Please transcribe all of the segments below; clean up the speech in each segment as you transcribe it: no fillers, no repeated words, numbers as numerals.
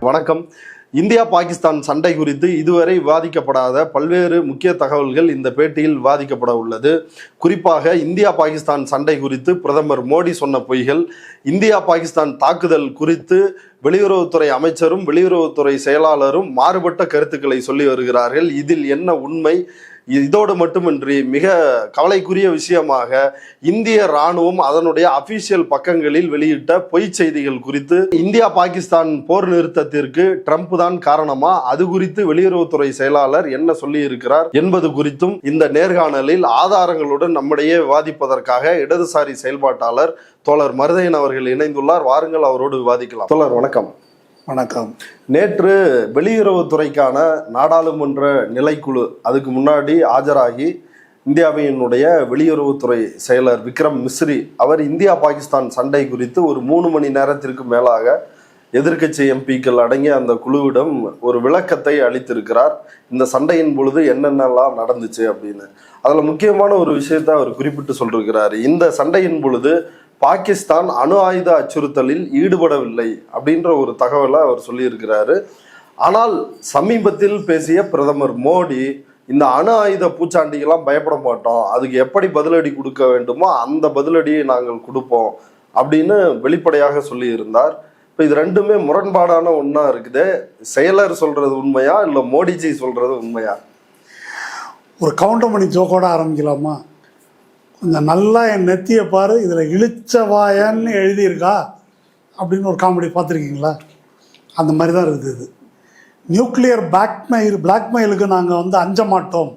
வணக்கம். இந்தியா பாகிஸ்தான் சண்டை குறித்து இதுவரை விவாதிக்கப்படாத பல்வேறு முக்கிய தகவல்கள் இந்த பேட்டியில் விவாதிக்கப்பட உள்ளது. குறிப்பாக இந்தியா பாகிஸ்தான் சண்டை குறித்து பிரதமர் மோடி சொன்ன பொய்கள், இந்தியா பாகிஸ்தான் தாக்குதல் குறித்து வெளியுறவுத்துறை அமைச்சரும் வெளியுறவுத்துறை செயலாளரும் மாறுபட்ட கருத்துக்களை சொல்லி வருகிறார்கள். இதில் என்ன உண்மை? இதோடு மட்டுமின்றி மிக கவலைக்குரிய விஷயமாக இந்திய ராணுவம் அதனுடைய அபிஷியல் பக்கங்களில் வெளியிட்ட பொய் செய்திகள் குறித்து, இந்தியா பாகிஸ்தான் போர் நிறுத்தத்திற்கு ட்ரம்ப் தான் காரணமா, அது குறித்து வெளியுறவுத்துறை செயலாளர் என்ன சொல்லி இருக்கிறார் என்பது குறித்தும் இந்த நேர்காணலில் ஆதாரங்களுடன் நம்மிடையே விவாதிப்பதற்காக இடதுசாரி செயல்பாட்டாளர் தோழர் மருதையன் அவர்கள் இணைந்துள்ளார். வாருங்கள், அவரோடு விவாதிக்கலாம். தோழர் வணக்கம். வணக்கம். நேற்று வெளியுறவுத்துறைக்கான நாடாளுமன்ற நிலைக்குழு அதுக்கு முன்னாடி ஆஜராகி இந்தியாவினுடைய வெளியுறவுத்துறை செயலர் விக்ரம் மிஸ்ரி அவர் இந்தியா பாகிஸ்தான் சண்டை குறித்து ஒரு 3 மணி நேரத்திற்கு மேலாக எதிர்க்கட்சி எம்பிக்கள் அடங்கிய அந்த குழுவிடம் ஒரு விளக்கத்தை அளித்திருக்கிறார். இந்த சண்டையின் பொழுது என்னென்னலாம் நடந்துச்சு அப்படின்னு. அதில் முக்கியமான ஒரு விஷயத்தை அவர் குறிப்பிட்டு சொல்லியிருக்கிறார். இந்த சண்டையின் பொழுது பாகிஸ்தான் அணு ஆயுத அச்சுறுத்தலில் ஈடுபடவில்லை அப்படின்ற ஒரு தகவலை அவர் சொல்லியிருக்கிறாரு. ஆனால் சமீபத்தில் பேசிய பிரதமர் மோடி இந்த அணு ஆயுத பூச்சாண்டிக்கெல்லாம் பயப்பட மாட்டோம், அதுக்கு எப்படி பதிலடி கொடுக்க வேண்டுமோ அந்த பதிலடியை நாங்கள் கொடுப்போம் அப்படின்னு வெளிப்படையாக சொல்லியிருந்தார். இப்போ இது ரெண்டுமே முரண்பாடான ஒன்றா இருக்குது. செயலர் சொல்றது உண்மையா இல்லை மோடிஜி சொல்றது உண்மையா? ஒரு கவுண்டமணி ஜோக்கோட ஆரம்பிக்கலாமா? கொஞ்சம் நல்லா என் நெத்தியை பாரு, இதில் இழிச்சவாயன்னு எழுதியிருக்கா அப்படின்னு ஒரு காமெடி பார்த்துருக்கீங்களா? அந்த மாதிரி தான் இருக்குது இது. நியூக்ளியர் பிளாக்மெயிலுக்கு நாங்கள் அஞ்ச மாட்டோம்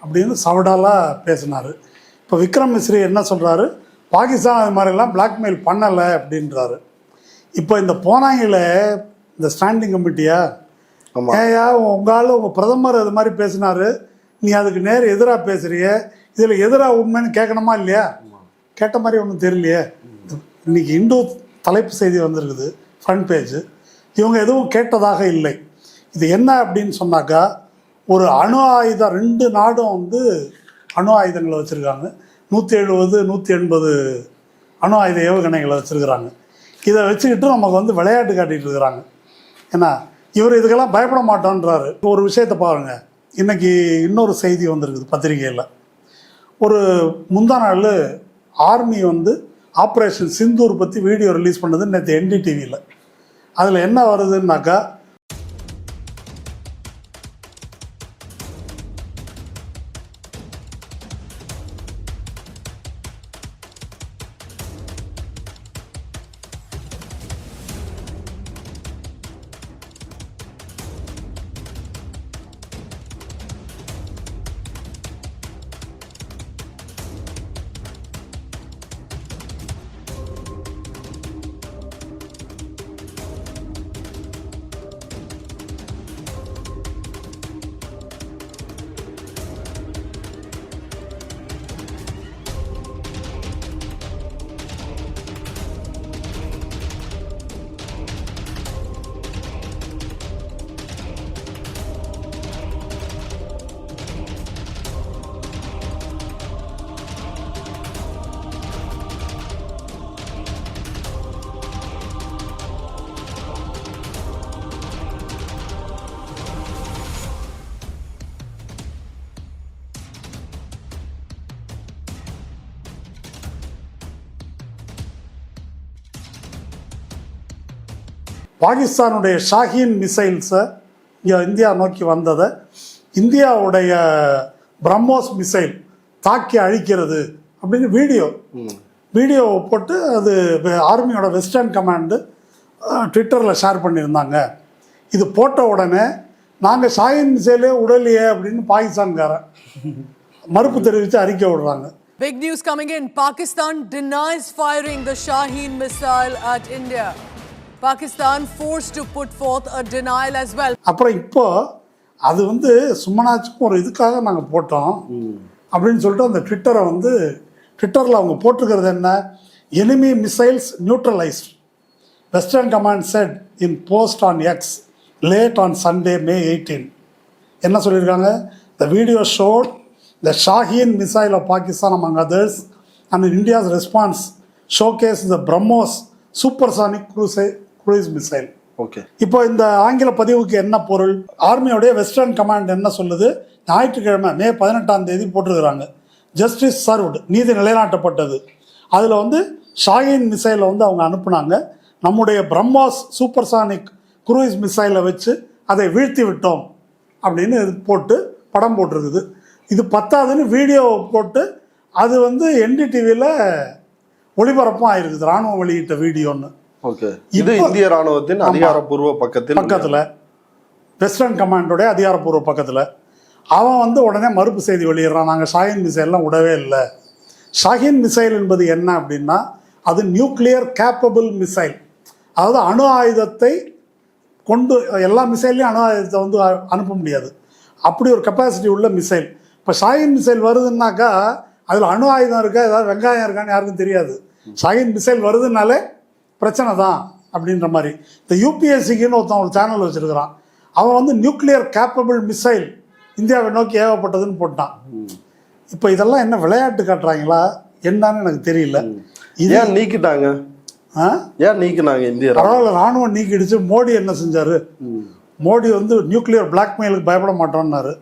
அப்படின்னு சவடாலாக பேசினார். இப்போ விக்ரம் மிஸ்ரி என்ன சொல்கிறாரு? பாகிஸ்தான் அது மாதிரிலாம் பிளாக்மெயில் பண்ணலை அப்படின்றாரு. இப்போ இந்த போனாங்களே இந்த ஸ்டாண்டிங் கமிட்டியா, ஏயா உங்கள் பிரதமர் அது மாதிரி பேசினார், நீ அதுக்கு நேர் எதிராக பேசுறிய, இதில் எதிராக உண்மைன்னு கேட்கணுமா இல்லையா? கேட்ட மாதிரி ஒன்றும் தெரியலையே. இன்னைக்கு இந்து தலைப்பு செய்தி வந்திருக்குது, ஃப்ரண்ட் பேஜ். இவங்க எதுவும் கேட்டதாக இல்லை. இது என்ன அப்படின்னு சொன்னாக்கா, ஒரு அணு ஆயுதம் 2 நாடும் அணு ஆயுதங்களை வச்சுருக்காங்க. 170 180 அணு ஆயுத ஏவுகணைகளை வச்சுருக்கிறாங்க. இதை வச்சுக்கிட்டு நமக்கு விளையாட்டு காட்டிகிட்டு இருக்கிறாங்க. ஏன்னா இவர் இதுக்கெல்லாம் பயப்பட மாட்டோன்றாரு. ஒரு விஷயத்தை பாருங்கள். இன்றைக்கி இன்னொரு செய்தி வந்திருக்குது பத்திரிகையில். ஒரு முந்தா நாள் ஆர்மி ஆப்ரேஷன் சிந்தூர் பற்றி வீடியோ ரிலீஸ் பண்ணது நேற்று NDTVயில். அதில் என்ன வருதுன்னாக்கா, பாகிஸ்தானுடைய ஷாஹீன் மிசைல்ஸை இங்கே இந்தியா நோக்கி வந்ததை இந்தியாவுடைய பிரம்மோஸ் மிசைல் தாக்கி அழிக்கிறது அப்படின்னு வீடியோ போட்டு அது ஆர்மியோட வெஸ்டர்ன் கமாண்டு ட்விட்டரில் ஷேர் பண்ணியிருந்தாங்க. இது போட்ட உடனே நாங்கள் ஷாஹீன் மிசைலே உடலையே அப்படின்னு பாகிஸ்தான்காரன் மறுப்பு தெரிவித்து அறிக்கை விடுறாங்க. Big news coming in. Pakistan denies firing the Shaheen missile at India. Pakistan forced to put forth a denial as well. அப்புறம் இப்போ அது சும்மனாச்சும் ஒரு இதுக்காக நாங்கள் போட்டோம் அப்படின்னு சொல்லிட்டு அந்த ட்விட்டரில் அவங்க போட்டிருக்கிறது என்ன? enemy missiles neutralized, Western Command said in post on X late on Sunday, May 18. என்ன சொல்லியிருக்காங்க? The video showed the Shaheen missile of Pakistan among others, and India's response showcased the BrahMos supersonic cruise missile. Okay. இப்போ இந்த ஆங்கில பதிவுக்கு என்ன பொருள்? ஆர்மியோடைய western command என்ன சொல்லுது? ஞாயிற்றுக்கிழமை மே 18 போட்டிருக்கிறாங்க, ஜஸ்டிஸ் சர்வ்டு, நீதி நிலைநாட்டப்பட்டது. அதில் வந்து ஷாஹின் மிசைலை வந்து அவங்க அனுப்புனாங்க. நம்முடைய பிரம்மாஸ் சூப்பர்சானிக் குரூயிஸ் மிசைலை வச்சு அதை வீழ்த்தி விட்டோம் அப்படின்னு போட்டு படம் போட்டிருக்குது. இது பத்தாதுன்னு வீடியோ போட்டு அது வந்து NDTVயில் ஒளிபரப்பும் ஆயிருக்குது, இராணுவம் வெளியிட்ட வீடியோன்னு. ஓகே. இது இந்திய ராணுவத்தின் அதிகாரப்பூர்வ பக்கத்தில் வெஸ்டர்ன் கமாண்டோடைய அதிகாரப்பூர்வ பக்கத்தில் அவன் வந்து உடனே மறுப்பு செய்தி வெளியிடுறான், நாங்கள் ஷாஹின் மிசைல்லாம் விடவே இல்லை. ஷாஹின் மிசைல் என்பது என்ன அப்படின்னா, அது நியூக்ளியர் கேப்பபிள் மிசைல், அதாவது அணு ஆயுதத்தை கொண்டு, எல்லா மிசைல்லையும் அணு ஆயுதத்தை வந்து அனுப்ப முடியாது, அப்படி ஒரு கெப்பாசிட்டி உள்ள மிசைல். இப்போ ஷாஹின் மிசைல் வருதுன்னாக்கா அதில் அணு ஆயுதம் இருக்கா, ஏதாவது வெங்காயம் இருக்கான்னு யாருக்கும் தெரியாது. ஷாஹின் மிசைல் வருதுனாலே பிரச்சனை தான் அப்படின்ற மாதிரி. இந்த UPSCக்குன்னு ஒருத்தன் ஒரு சேனல் வச்சுருக்கிறான், அவன் வந்து நியூக்ளியர் கேப்பபிள் மிசைல் இந்தியாவை நோக்கி ஏவப்பட்டதுன்னு போட்டான். இப்போ இதெல்லாம் என்ன விளையாட்டு காட்டுறாங்களா என்னன்னு எனக்கு தெரியல. ஏன் நீக்கிட்டாங்க? ஏன் நீக்கினாங்க இந்தியா? பரவாயில்ல, ராணுவம் நீக்கிடுச்சு. மோடி என்ன செஞ்சாரு? மோடி வந்து நியூக்ளியர் பிளாக்மெயிலுக்கு பயப்பட மாட்டோம்னாரு.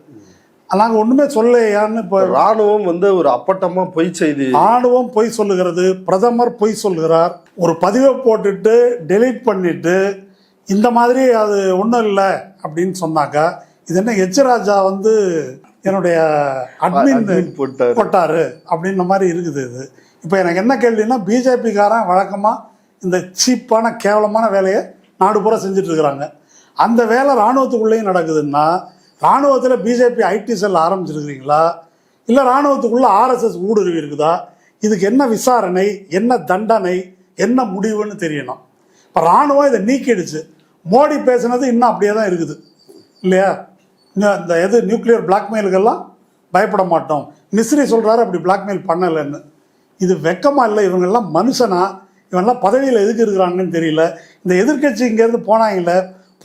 நாங்கள் ஒன்றுமே சொல்லலையான்னு. இப்போ ராணுவம் வந்து ஒரு அப்பட்டமா பொய் செய்தி, ராணுவம் பொய் சொல்லுகிறது, பிரதமர் பொய் சொல்லுகிறார். ஒரு பதிவை போட்டுட்டு டெலீட் பண்ணிட்டு இந்த மாதிரி அது ஒன்றும் இல்லை அப்படின்னு சொன்னாக்கா, இது என்ன எச்ராஜா வந்து என்னுடைய அட்மின் போட்டாரு அப்படின்ற மாதிரி இருக்குது இது. இப்போ எனக்கு என்ன கேள்வின்னா, பிஜேபிக்காரன் வழக்கமாக இந்த சீப்பான கேவலமான வேலையை நாடு பூரா செஞ்சுட்டு இருக்கிறாங்க. அந்த வேலை இராணுவத்துக்குள்ளேயும் நடக்குதுன்னா, இராணுவத்தில் பிஜேபி IT செல் ஆரம்பிச்சிருக்கிறீங்களா, இல்லை இராணுவத்துக்குள்ளே RSS ஊடுருவி இருக்குதா? இதுக்கு என்ன விசாரணை, என்ன தண்டனை, என்ன முடிவுன்னு தெரியணும். இப்போ இராணுவம் இதை நீக்கிடுச்சு. மோடி பேசுனது இன்னும் அப்படியே தான் இருக்குது இல்லையா? இந்த எது நியூக்ளியர் பிளாக்மெயிலுக்கெல்லாம் பயப்பட மாட்டோம், மிஸ்ரி சொல்கிறாரு அப்படி பிளாக்மெயில் பண்ணலைன்னு. இது வெக்கமாக இல்லை? இவங்கெல்லாம் மனுஷனா? இவங்கெல்லாம் பதவியில் எதுக்கு இருக்கிறாங்கன்னு தெரியல. இந்த எதிர்கட்சி இங்கேருந்து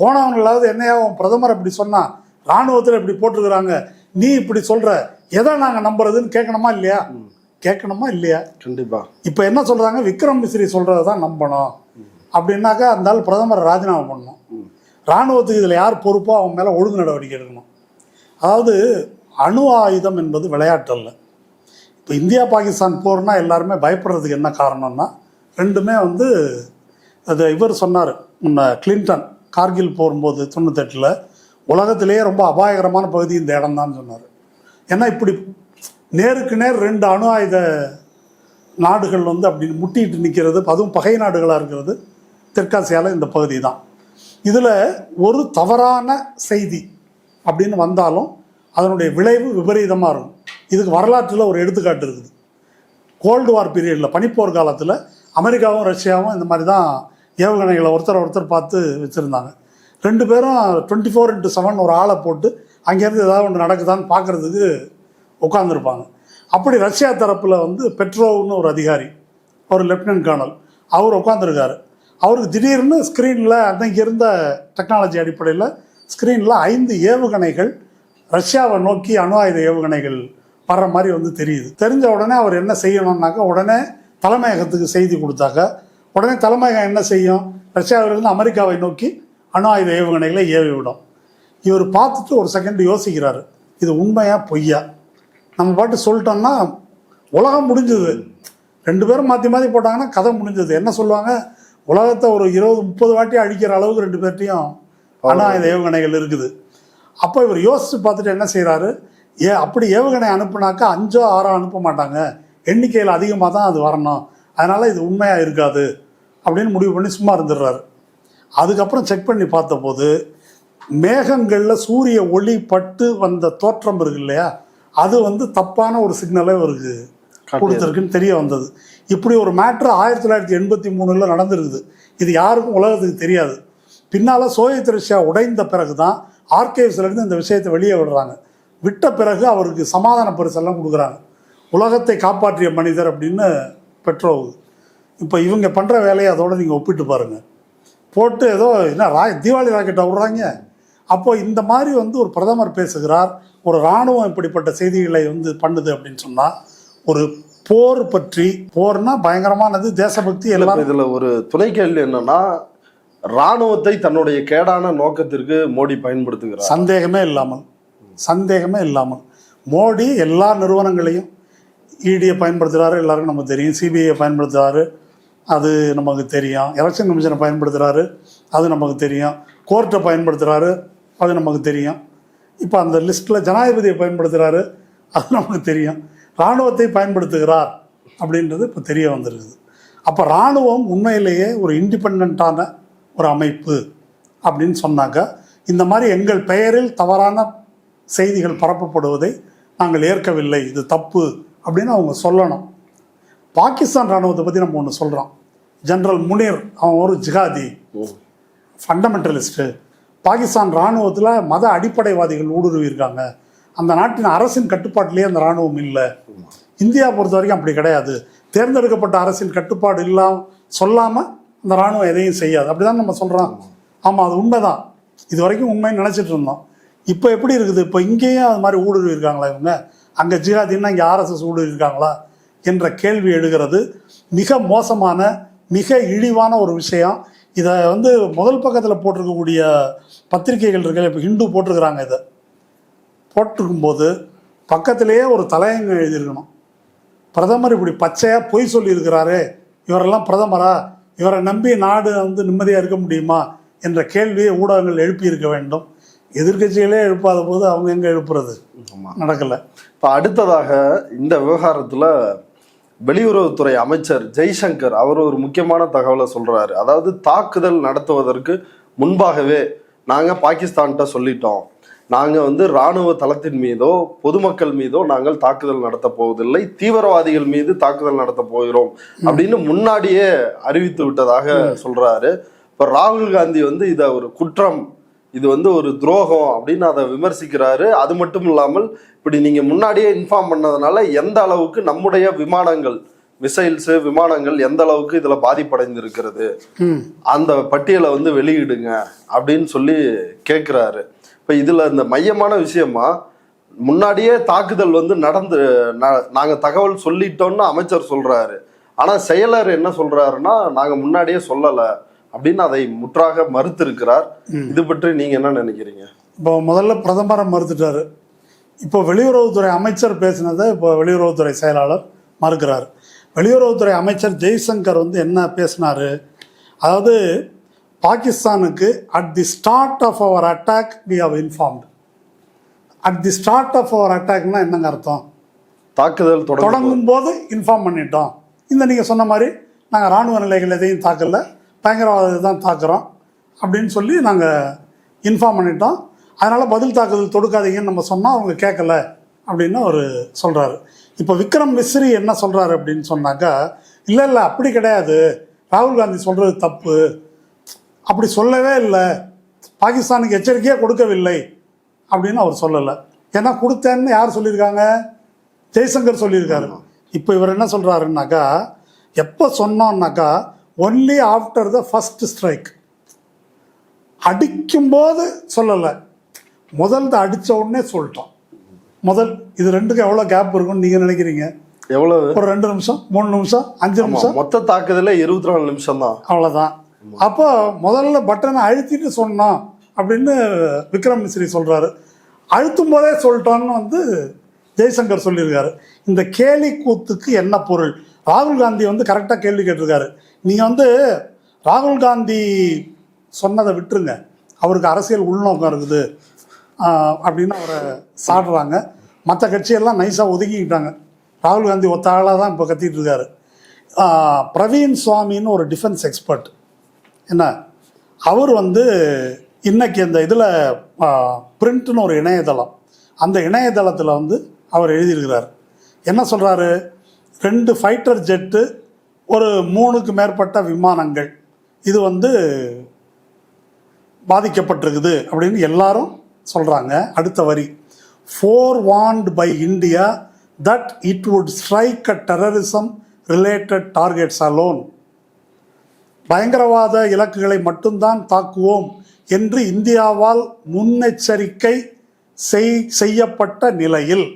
போனவங்களாவது என்னையா பிரதமர் அப்படி சொன்னா, இராணுவத்தில் இப்படி போட்டிருக்கிறாங்க, நீ இப்படி சொல்கிற, எதை நாங்கள் நம்புறதுன்னு கேட்கணுமா இல்லையா? கேட்கணுமா இல்லையா? கண்டிப்பாக. இப்போ என்ன சொல்கிறாங்க, விக்ரம் மிஸ்ரி சொல்கிறத தான் நம்பணும் அப்படின்னாக்கா அந்த ஆள் பிரதமரை ராஜினாமா பண்ணணும். இராணுவத்துக்கு இதில் யார் பொறுப்போ அவன் மேலே ஒழுங்கு நடவடிக்கை எடுக்கணும். அதாவது அணு ஆயுதம் என்பது விளையாட்டு அல்ல. இப்போ இந்தியா பாகிஸ்தான் போர்னால் எல்லாருமே பயப்படுறதுக்கு என்ன காரணம்னா, ரெண்டுமே வந்து அது இவர் சொன்னார் முன்ன, கிளின்டன் கார்கில் போகும்போது 98 உலகத்திலேயே ரொம்ப அபாயகரமான பகுதி இந்த இடம் தான் சொன்னார். ஏன்னா இப்படி நேருக்கு நேர் 2 அணு ஆயுத நாடுகள் வந்து அப்படி முட்டிட்டு நிற்கிறது, அதுவும் பகை நாடுகளாக இருக்கிறது தெற்காசியாவில் இந்த பகுதி தான். இதில் ஒரு தவறான செய்தி அப்படின்னு வந்தாலும் அதனுடைய விளைவு விபரீதமாக இருக்கும். இதுக்கு வரலாற்றில் ஒரு எடுத்துக்காட்டு இருக்குது. கோல்டு வார் பீரியடில், பனிப்போர் காலத்தில் அமெரிக்காவும் ரஷ்யாவும் இந்த மாதிரி தான் ஏவுகணைகளை ஒருத்தர் பார்த்து வச்சுருந்தாங்க. 2 பேரும் 24/7 ஒரு ஆளை போட்டு அங்கேருந்து ஏதாவது ஒன்று நடக்குதான்னு பார்க்குறதுக்கு உட்காந்துருப்பாங்க. அப்படி ரஷ்யா தரப்பில் வந்து பெட்ரோவ்னு ஒரு அதிகாரி, ஒரு லெப்டினன்ட் கர்னல், அவர் உட்காந்துருக்காரு. அவருக்கு திடீர்னு ஸ்க்ரீனில் அன்னைக்கு இருந்த டெக்னாலஜி அடிப்படையில் ஸ்க்ரீனில் 5 ஏவுகணைகள் ரஷ்யாவை நோக்கி அணு ஆயுத ஏவுகணைகள் வர்ற மாதிரி வந்து தெரியுது. தெரிஞ்ச உடனே அவர் என்ன செய்யணும்னாக்கா, உடனே தலைமையகத்துக்கு செய்தி கொடுத்தாக்க, உடனே தலைமையகம் என்ன செய்யும், ரஷ்யாவிலிருந்து அமெரிக்காவை நோக்கி அணு ஆயுத ஏவுகணைகளை ஏவி விடும். இவர் பார்த்துட்டு ஒரு செகண்ட் யோசிக்கிறாரு, இது உண்மையா பொய்யா? நம்ம பாட்டு சொல்லிட்டோம்னா உலகம் முடிஞ்சது. 2 பேரும் மாற்றி மாற்றி போட்டாங்கன்னா கதை முடிஞ்சது. என்ன சொல்லுவாங்க, உலகத்தை ஒரு 20-30 வாட்டி அழிக்கிற அளவுக்கு 2 பேர்ட்டையும் அணு ஆயுத ஏவுகணைகள் இருக்குது. அப்போ இவர் யோசித்து பார்த்துட்டு என்ன செய்கிறாரு, அப்படி ஏவுகணை அனுப்புனாக்கா 5-6 அனுப்ப மாட்டாங்க, எண்ணிக்கையில் அதிகமாக தான் அது வரணும், அதனால் இது உண்மையாக இருக்காது அப்படின்னு முடிவு பண்ணி சும்மா இருந்துடுறாரு. அதுக்கப்புறம் செக் பண்ணி பார்த்தபோது மேகங்களில் சூரிய ஒளி பட்டு வந்த தோற்றம் இருக்கு இல்லையா, அது வந்து தப்பான ஒரு சிக்னலை அவருக்கு கொடுத்துருக்குன்னு தெரிய வந்தது. இப்படி ஒரு மேட்ரு 1983 நடந்திருக்குது. இது யாருக்கும் உலகத்துக்கு தெரியாது. பின்னால் சோவியத் ரஷ்யா உடைந்த பிறகு தான் ஆர்கைவ்ஸ்லேருந்து இந்த விஷயத்தை வெளியே விடுறாங்க. விட்ட பிறகு அவருக்கு சமாதான பரிசெல்லாம் கொடுக்குறாங்க, உலகத்தை காப்பாற்றிய மனிதர் அப்படின்னு பெட்ரோவ். இப்போ இவங்க பண்ணுற வேலையை அதோடு நீங்கள் ஒப்பிட்டு பாருங்கள். போட்டு ஏதோ என்ன தீபாவளி ராக்கெட்டை விடுறாங்க. அப்போது இந்த மாதிரி வந்து ஒரு பிரதமர் பேசுகிறார், ஒரு இராணுவம் இப்படிப்பட்ட செய்திகளை வந்து பண்ணுது அப்படின்னு சொன்னால், ஒரு போர் பற்றி, போர்னா பயங்கரமானது, தேசபக்தி எல்லாரும். இதில் ஒரு துணை கேள்வி என்னன்னா, ராணுவத்தை தன்னுடைய கேடான நோக்கத்திற்கு மோடி பயன்படுத்துகிறார். சந்தேகமே இல்லாமல் மோடி எல்லா நிறுவனங்களையும் இடியை பயன்படுத்துகிறாரு, எல்லாருக்கும் நமக்கு தெரியும். சிபிஐயை பயன்படுத்துகிறாரு, அது நமக்கு தெரியும். எலெக்ஷன் கமிஷனை பயன்படுத்துகிறாரு, அது நமக்கு தெரியும். கோர்ட்டை பயன்படுத்துகிறாரு, அது நமக்கு தெரியும். இப்போ அந்த லிஸ்ட்டில் ஜனாதிபதியை பயன்படுத்துகிறாரு, அது நமக்கு தெரியும். இராணுவத்தை பயன்படுத்துகிறார் அப்படின்றது இப்போ தெரிய வந்திருக்குது. அப்போ இராணுவம் உண்மையிலேயே ஒரு இண்டிபெண்ட்டான ஒரு அமைப்பு அப்படின்னு சொன்னாக்கா, இந்த மாதிரி எங்கள் பெயரில் தவறான செய்திகள் பரப்பப்படுவதை நாங்கள் ஏற்கவில்லை, இது தப்பு அப்படின்னு அவங்க சொல்லணும். பாகிஸ்தான் இராணுவத்தை பற்றி நம்ம ஒன்று சொல்கிறோம். ஜெனரல் முனீர், அவன் ஒரு ஜிகாதி, ஃபண்டமெண்டலிஸ்ட்டு. பாகிஸ்தான் இராணுவத்தில் மத அடிப்படைவாதிகள் ஊடுருவியிருக்காங்க. அந்த நாட்டின் அரசின் கட்டுப்பாட்டிலேயே அந்த இராணுவம் இல்லை. இந்தியா பொறுத்த வரைக்கும் அப்படி கிடையாது. தேர்ந்தெடுக்கப்பட்ட அரசின் கட்டுப்பாடு இல்லாமல் சொல்லாமல் அந்த இராணுவம் எதையும் செய்யாது. அப்படி தான் நம்ம சொல்கிறோம். ஆமாம், அது உண்மை தான். இது வரைக்கும் உண்மைன்னு நினச்சிட்டு இருந்தோம். இப்போ எப்படி இருக்குது? இப்போ இங்கேயும் அது மாதிரி ஊடுருவி இருக்காங்களா இவங்க? அங்கே ஜிகாதின்னா இங்கே ஆர்எஸ்எஸ் ஊடுருவி இருக்காங்களா என்ற கேள்வி எழுகிறது. மிக மோசமான, மிக இழிவான ஒரு விஷயம். இதை முதல் பக்கத்தில் போட்டிருக்கக்கூடிய பத்திரிகைகள் இருக்கல, இப்போ ஹிந்து போட்டிருக்கிறாங்க. இதை போட்டிருக்கும்போது பக்கத்திலேயே ஒரு தலையங்கம் எழுதியிருக்கணும். பிரதமர் இப்படி பச்சையாக பொய் சொல்லியிருக்கிறாரே, இவரெல்லாம் பிரதமரா, இவரை நம்பி நாடு நிம்மதியாக இருக்க முடியுமா என்ற கேள்வியை ஊடகங்கள் எழுப்பியிருக்க வேண்டும். எதிர்கட்சிகளே எழுப்பாத போது அவங்க எங்கே எழுப்புறது? நடக்கலை. இப்போ அடுத்ததாக இந்த விவகாரத்தில் வெளியுறவுத்துறை அமைச்சர் ஜெய்சங்கர் அவர் ஒரு முக்கியமான தகவலை சொல்கிறாரு. அதாவது தாக்குதல் நடத்துவதற்கு முன்பாகவே நாங்கள் பாகிஸ்தான்கிட்ட சொல்லிட்டோம், நாங்கள் இராணுவ தளத்தின் மீதோ பொதுமக்கள் மீதோ நாங்கள் தாக்குதல் நடத்த போவதில்லை, தீவிரவாதிகள் மீது தாக்குதல் நடத்த போகிறோம் அப்படின்னு முன்னாடியே அறிவித்து விட்டதாக சொல்றாரு. இப்போ ராகுல் காந்தி இதை ஒரு குற்றம், இது ஒரு துரோகம் அப்படின்னு அதை விமர்சிக்கிறாரு. அது மட்டும் இல்லாமல் இப்படி நீங்க முன்னாடியே இன்ஃபார்ம் பண்ணதுனால எந்த அளவுக்கு நம்முடைய விமானங்கள், மிசைல்ஸ் விமானங்கள் எந்த அளவுக்கு இதுல பாதிப்படைந்திருக்கிறது, அந்த பட்டியலை வெளியிடுங்க அப்படின்னு சொல்லி கேட்கிறாரு. இப்ப இதுல இந்த மையமான விஷயமா, முன்னாடியே தாக்குதல் நடந்து நாங்க தகவல் சொல்லிட்டோம்னு அமைச்சர் சொல்றாரு. ஆனா செயலர் என்ன சொல்றாருன்னா, நாங்க முன்னாடியே சொல்லல அப்படின்னு அதை முற்றாக மறுத்திருக்கிறார். இது பற்றி நீங்க என்ன நினைக்கிறீங்க? இப்போ முதல்ல பிரதமரை மறுத்துட்டாரு. இப்போ வெளியுறவுத்துறை அமைச்சர் பேசினதை இப்போ வெளியுறவுத்துறை செயலாளர் மறுக்கிறார். வெளியுறவுத்துறை அமைச்சர் ஜெய்சங்கர் என்ன பேசினாரு? அதாவது பாகிஸ்தானுக்கு at the start of our attack we have informed. At the start of our அட்டாக்னா என்னங்க அர்த்தம்? தாக்குதல் தொடங்கும் போது இன்ஃபார்ம் பண்ணிட்டோம். நீங்கள் சொன்ன மாதிரி நாங்கள் இராணுவ நிலைகள் எதையும் தாக்கல, பயங்கரவாதத்தை தான் தாக்குறோம் அப்படின்னு சொல்லி நாங்கள் இன்ஃபார்ம் பண்ணிட்டோம். அதனால் பதில் தாக்குதல் தொடுக்காதீங்கன்னு நம்ம சொன்னால் அவங்க கேட்கல அப்படின்னு அவர் சொல்கிறாரு. இப்போ விக்ரம் மிஸ்ரி என்ன சொல்கிறாரு அப்படின்னு சொன்னாக்கா, இல்லை அப்படி கிடையாது, ராகுல் காந்தி சொல்கிறது தப்பு, அப்படி சொல்லவே இல்லை, பாகிஸ்தானுக்கு எச்சரிக்கையாக கொடுக்கவில்லை அப்படின்னு அவர் சொல்லலை. ஏன்னா கொடுத்தேன்னு யார் சொல்லியிருக்காங்க? ஜெய்சங்கர் சொல்லியிருக்காரு. இப்போ இவர் என்ன சொல்கிறாருன்னாக்கா, எப்போ சொன்னோன்னாக்கா only after the first strike, அடிக்கும்போது சொல்லலை, முதல் அடித்த உடனே சொல்லிட்டோம். இது ரெண்டுக்கும் எவ்வளோ கேப் இருக்குன்னு நீங்கள் நினைக்கிறீங்க? எவ்வளவு? ஒரு 2 நிமிஷம், 3 நிமிஷம், 5 நிமிஷம். மொத்த தாக்குதல 24 நிமிஷம் தான். அவ்வளோதான். அப்போ முதல்ல பட்டனை அழுத்திட்டு சொன்னோம் அப்படின்னு விக்ரம் மிஸ்ரி சொல்கிறாரு. அழுத்தும் போதே சொல்லிட்டோன்னு ஜெய்சங்கர் சொல்லியிருக்காரு. இந்த கேலி கூத்துக்கு என்ன பொருள்? ராகுல் காந்தி கரெக்டாக கேள்வி கேட்டிருக்காரு. நீங்கள் ராகுல் காந்தி சொன்னதை விட்டுருங்க, அவருக்கு அரசியல் உள்நோக்கம் இருக்குது அப்படின்னு அவரை சாடுறாங்க. மற்ற கட்சியெல்லாம் நைஸாக ஒதுக்கிக்கிட்டாங்க. ராகுல் காந்தி ஒத்த ஆளாக தான் இப்போ கத்திட்டு இருக்காரு. பிரவீன் சுவாமின்னு ஒரு டிஃபென்ஸ் எக்ஸ்பர்ட், என்ன அவர் இன்னைக்கு இந்த இதில் பிரிண்ட்னு ஒரு இணையதளம், அந்த இணையதளத்தில் அவர் எழுதியிருக்கிறார். என்ன சொல்கிறாரு? 2 ஃபைட்டர் ஜெட்டு, ஒரு 3க்கு மேற்பட்ட விமானங்கள் இது பாதிக்கப்பட்டிருக்குது அப்படின்னு எல்லாரும் சொல்கிறாங்க. அடுத்த வரி, forewarned by India that it would strike at terrorism related targets alone. பயங்கரவாத இலக்குகளை மட்டும்தான் தாக்குவோம் என்று இந்தியாவால் முன்னெச்சரிக்கை செய்யப்பட்ட நிலையில்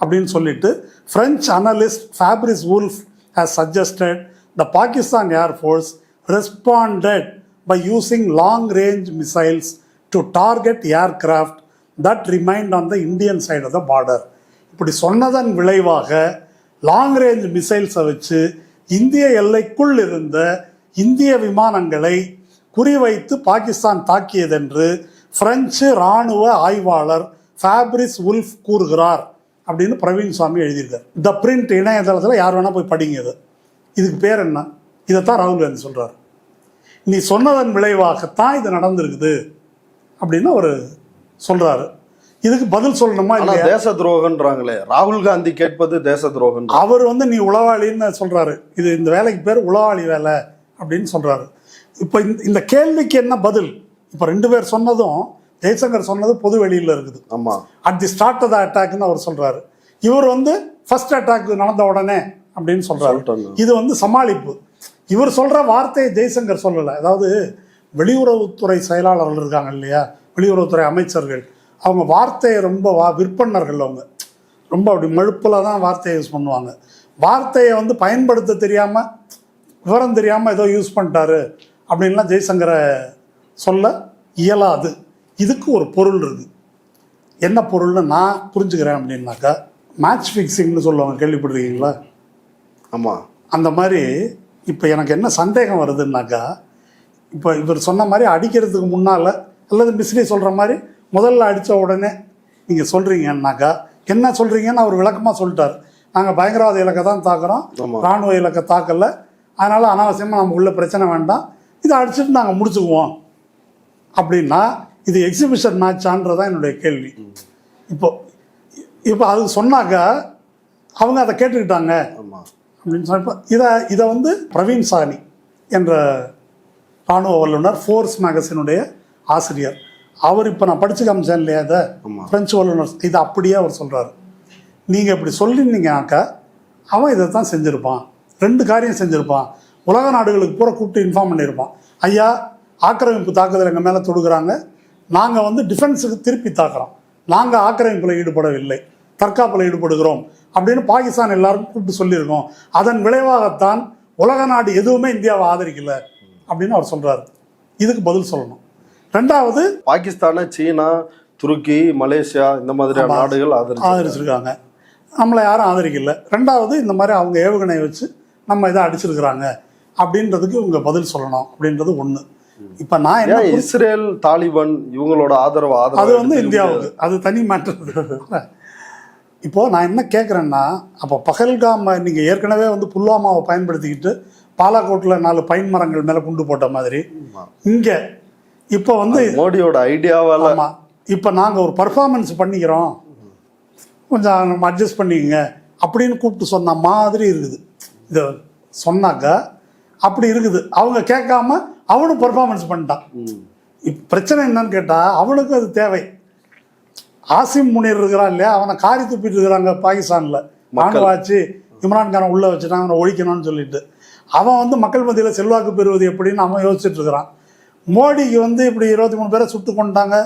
அப்படின்னு சொல்லிட்டு, French analyst Fabrice Wolf has suggested the Pakistan Air Force responded by using long-range missiles to target aircraft that remained on the Indian side of the border. இப்படி சொன்னதன் விளைவாக லாங் ரேஞ்ச் மிசைல்ஸை வச்சு இந்திய எல்லைக்குள் இருந்த இந்திய விமானங்களை குறிவைத்து பாகிஸ்தான் தாக்கியதென்று பிரெஞ்சு இராணுவ ஆய்வாளர் ஃபேப்ரிஸ் உல்ஃப் கூறுகிறார் அப்படின்னு பிரவீன் சுவாமி எழுதியிருக்கார். த பிரிண்ட் இணையதளத்தில் யார் வேணால் போய் படிங்க. இதுக்கு பேர் என்ன? இதைத்தான் ராகுல் காந்தி சொல்கிறார். நீ சொன்னதன் விளைவாகத்தான் இது நடந்திருக்குது அப்படின்னு அவர் சொல்கிறாரு. இதுக்கு பதில் சொல்லணுமா இல்லையா? தேச துரோகன்றாங்களே, ராகுல் காந்தி கேட்பது தேச துரோகம். அவர் நீ உளவாளின்னு சொல்கிறாரு. இந்த வேலைக்கு பேர் உளவாளி வேலை அப்படின்னு சொல்கிறாரு. இப்போ இந்த கேள்விக்கு என்ன பதில்? இப்போ 2 பேர் சொன்னதும் ஜெய்சங்கர் சொன்னது பொது வெளியில் இருக்குது. ஆமாம், at the start of the அட்டாக்னு அவர் சொல்கிறாரு. இவர் ஃபர்ஸ்ட் அட்டாக் நடந்த உடனே அப்படின்னு சொல்கிறாரு. இது சமாளிப்பு. இவர் சொல்கிற வார்த்தையை ஜெய்சங்கர் சொல்லலை. அதாவது வெளியுறவுத்துறை செயலாளர்கள் இருக்காங்க இல்லையா, வெளியுறவுத்துறை அமைச்சர்கள், அவங்க வார்த்தையை ரொம்ப விற்பனர்கள். அவங்க ரொம்ப அப்படி மழுப்பில் தான் வார்த்தையை யூஸ் பண்ணுவாங்க. வார்த்தையை பயன்படுத்த தெரியாமல், விவரம் தெரியாமல் ஏதோ யூஸ் பண்ணிட்டாரு அப்படின்லாம் ஜெய்சங்கரை சொல்ல இயலாது. இதுக்கு ஒரு பொருள் இருக்குது. என்ன பொருள்னு நான் புரிஞ்சுக்கிறேன் அப்படின்னாக்கா, மேட்ச் ஃபிக்ஸிங்னு சொல்லுவாங்க, கேள்விப்படுறீங்களா? ஆமாம். அந்த மாதிரி இப்போ எனக்கு என்ன சந்தேகம் வருதுன்னாக்கா, இப்போ இவர் சொன்ன மாதிரி அடிக்கிறதுக்கு முன்னால் அல்லது மிஸ்ரி சொல்கிற மாதிரி முதல்ல அடித்த உடனே நீங்கள் சொல்கிறீங்கன்னாக்கா, என்ன சொல்கிறீங்கன்னு அவர் விளக்கமாக சொல்லிட்டார். நாங்கள் பயங்கரவாத இலக்கை தான் தாக்குறோம், இராணுவ இலக்கை தாக்கலை, அதனால் அனாவசியமாக நமக்கு உள்ள பிரச்சனை வேண்டாம், இதை அடிச்சுட்டு நாங்கள் முடிச்சுக்குவோம் அப்படின்னா இது எக்ஸிபிஷன் மேட்சான்றதான் என்னுடைய கேள்வி. இப்போ அது சொன்னாக்கா அவங்க அதை கேட்டுக்கிட்டாங்க அப்படின்னு சொன்னப்போ இதை பிரவீன் சானி என்ற இராணுவ வல்லுநர், ஃபோர்ஸ் மேகசினுடைய ஆசிரியர், அவர் இப்போ நான் படிச்சு காமிச்சேன் இல்லையா, இதை பிரெஞ்சு வல்லுநர், இதை அப்படியே அவர் சொல்கிறார். நீங்கள் இப்படி சொல்லியிருந்தீங்கனாக்கா அவன் இதை தான் செஞ்சுருப்பான். 2 காரியம் செஞ்சுருப்பான். உலக நாடுகளுக்கு பூரா கூப்பிட்டு இன்ஃபார்ம் பண்ணியிருப்பான். ஐயா, ஆக்கிரமிப்பு தாக்குதல் எங்கள் மேலே தொடுக்கிறாங்க, நாங்கள் டிஃபென்ஸுக்கு திருப்பி தாக்குறோம், நாங்கள் ஆக்கிரமிப்பில் ஈடுபடவில்லை, தற்காப்பில் ஈடுபடுகிறோம் அப்படின்னு பாகிஸ்தான் எல்லாருக்கும் கூப்பிட்டு சொல்லியிருக்கோம். அதன் விளைவாகத்தான் உலக நாடு எதுவுமே இந்தியாவை ஆதரிக்கல அப்படின்னு அவர் சொல்கிறார். இதுக்கு பதில் சொல்லணும். 2வது, பாகிஸ்தானை சீனா, துருக்கி, மலேசியா இந்த மாதிரியான நாடுகள் ஆதரிச்சிருக்காங்க, நம்மளை யாரும் ஆதரிக்கல. 2வது, இந்த மாதிரி அவங்க ஏவுகணை வச்சு நம்ம இதை அடிச்சிருக்கிறாங்க அப்படின்றதுக்கு இவங்க பதில் சொல்லணும் அப்படின்றது ஒன்று. இப்போ நான் என்ன, இஸ்ரேல், தாலிபான் இவங்களோட ஆதரவு அது இந்தியாவுக்கு அது தனி மாற்று. இப்போது நான் என்ன கேட்குறேன்னா, அப்போ பகல்காம் நீங்கள் ஏற்கனவே புல்வாமாவை பயன்படுத்திக்கிட்டு பாலாக்கோட்டில் 4 பைன் மரங்கள் மேலே குண்டு போட்ட மாதிரி இங்கே இப்போ மோடியோட ஐடியாவால், ஆமாம், இப்போ நாங்கள் ஒரு பர்ஃபார்மன்ஸ் பண்ணிக்கிறோம், கொஞ்சம் நம்ம அட்ஜஸ்ட் பண்ணிக்கங்க அப்படின்னு கூப்பிட்டு சொன்ன மாதிரி இருக்குது. இதை சொன்னாக்கா அப்படி இருக்குது. அவங்க கேட்காம அவனும் பர்ஃபார்மன்ஸ் பண்ணிட்டான். பிரச்சனை என்னன்னு கேட்டால் அவனுக்கும் அது தேவை. ஆசிம் முனீர் இருக்கிறான் இல்லையா, அவனை காரி துப்பிட்டு இருக்கிறாங்க பாகிஸ்தானில். ராணுவ ஆட்சி இம்ரான்கானை உள்ளே வச்சுட்டாங்க, அவனை ஒழிக்கணும்னு சொல்லிட்டு. அவன் மக்கள் மத்தியில் செல்வாக்கு பெறுவது எப்படின்னு அவன் யோசிச்சுட்டு இருக்கிறான். மோடிக்கு இப்படி 23 பேரை சுட்டு கொண்டாங்க,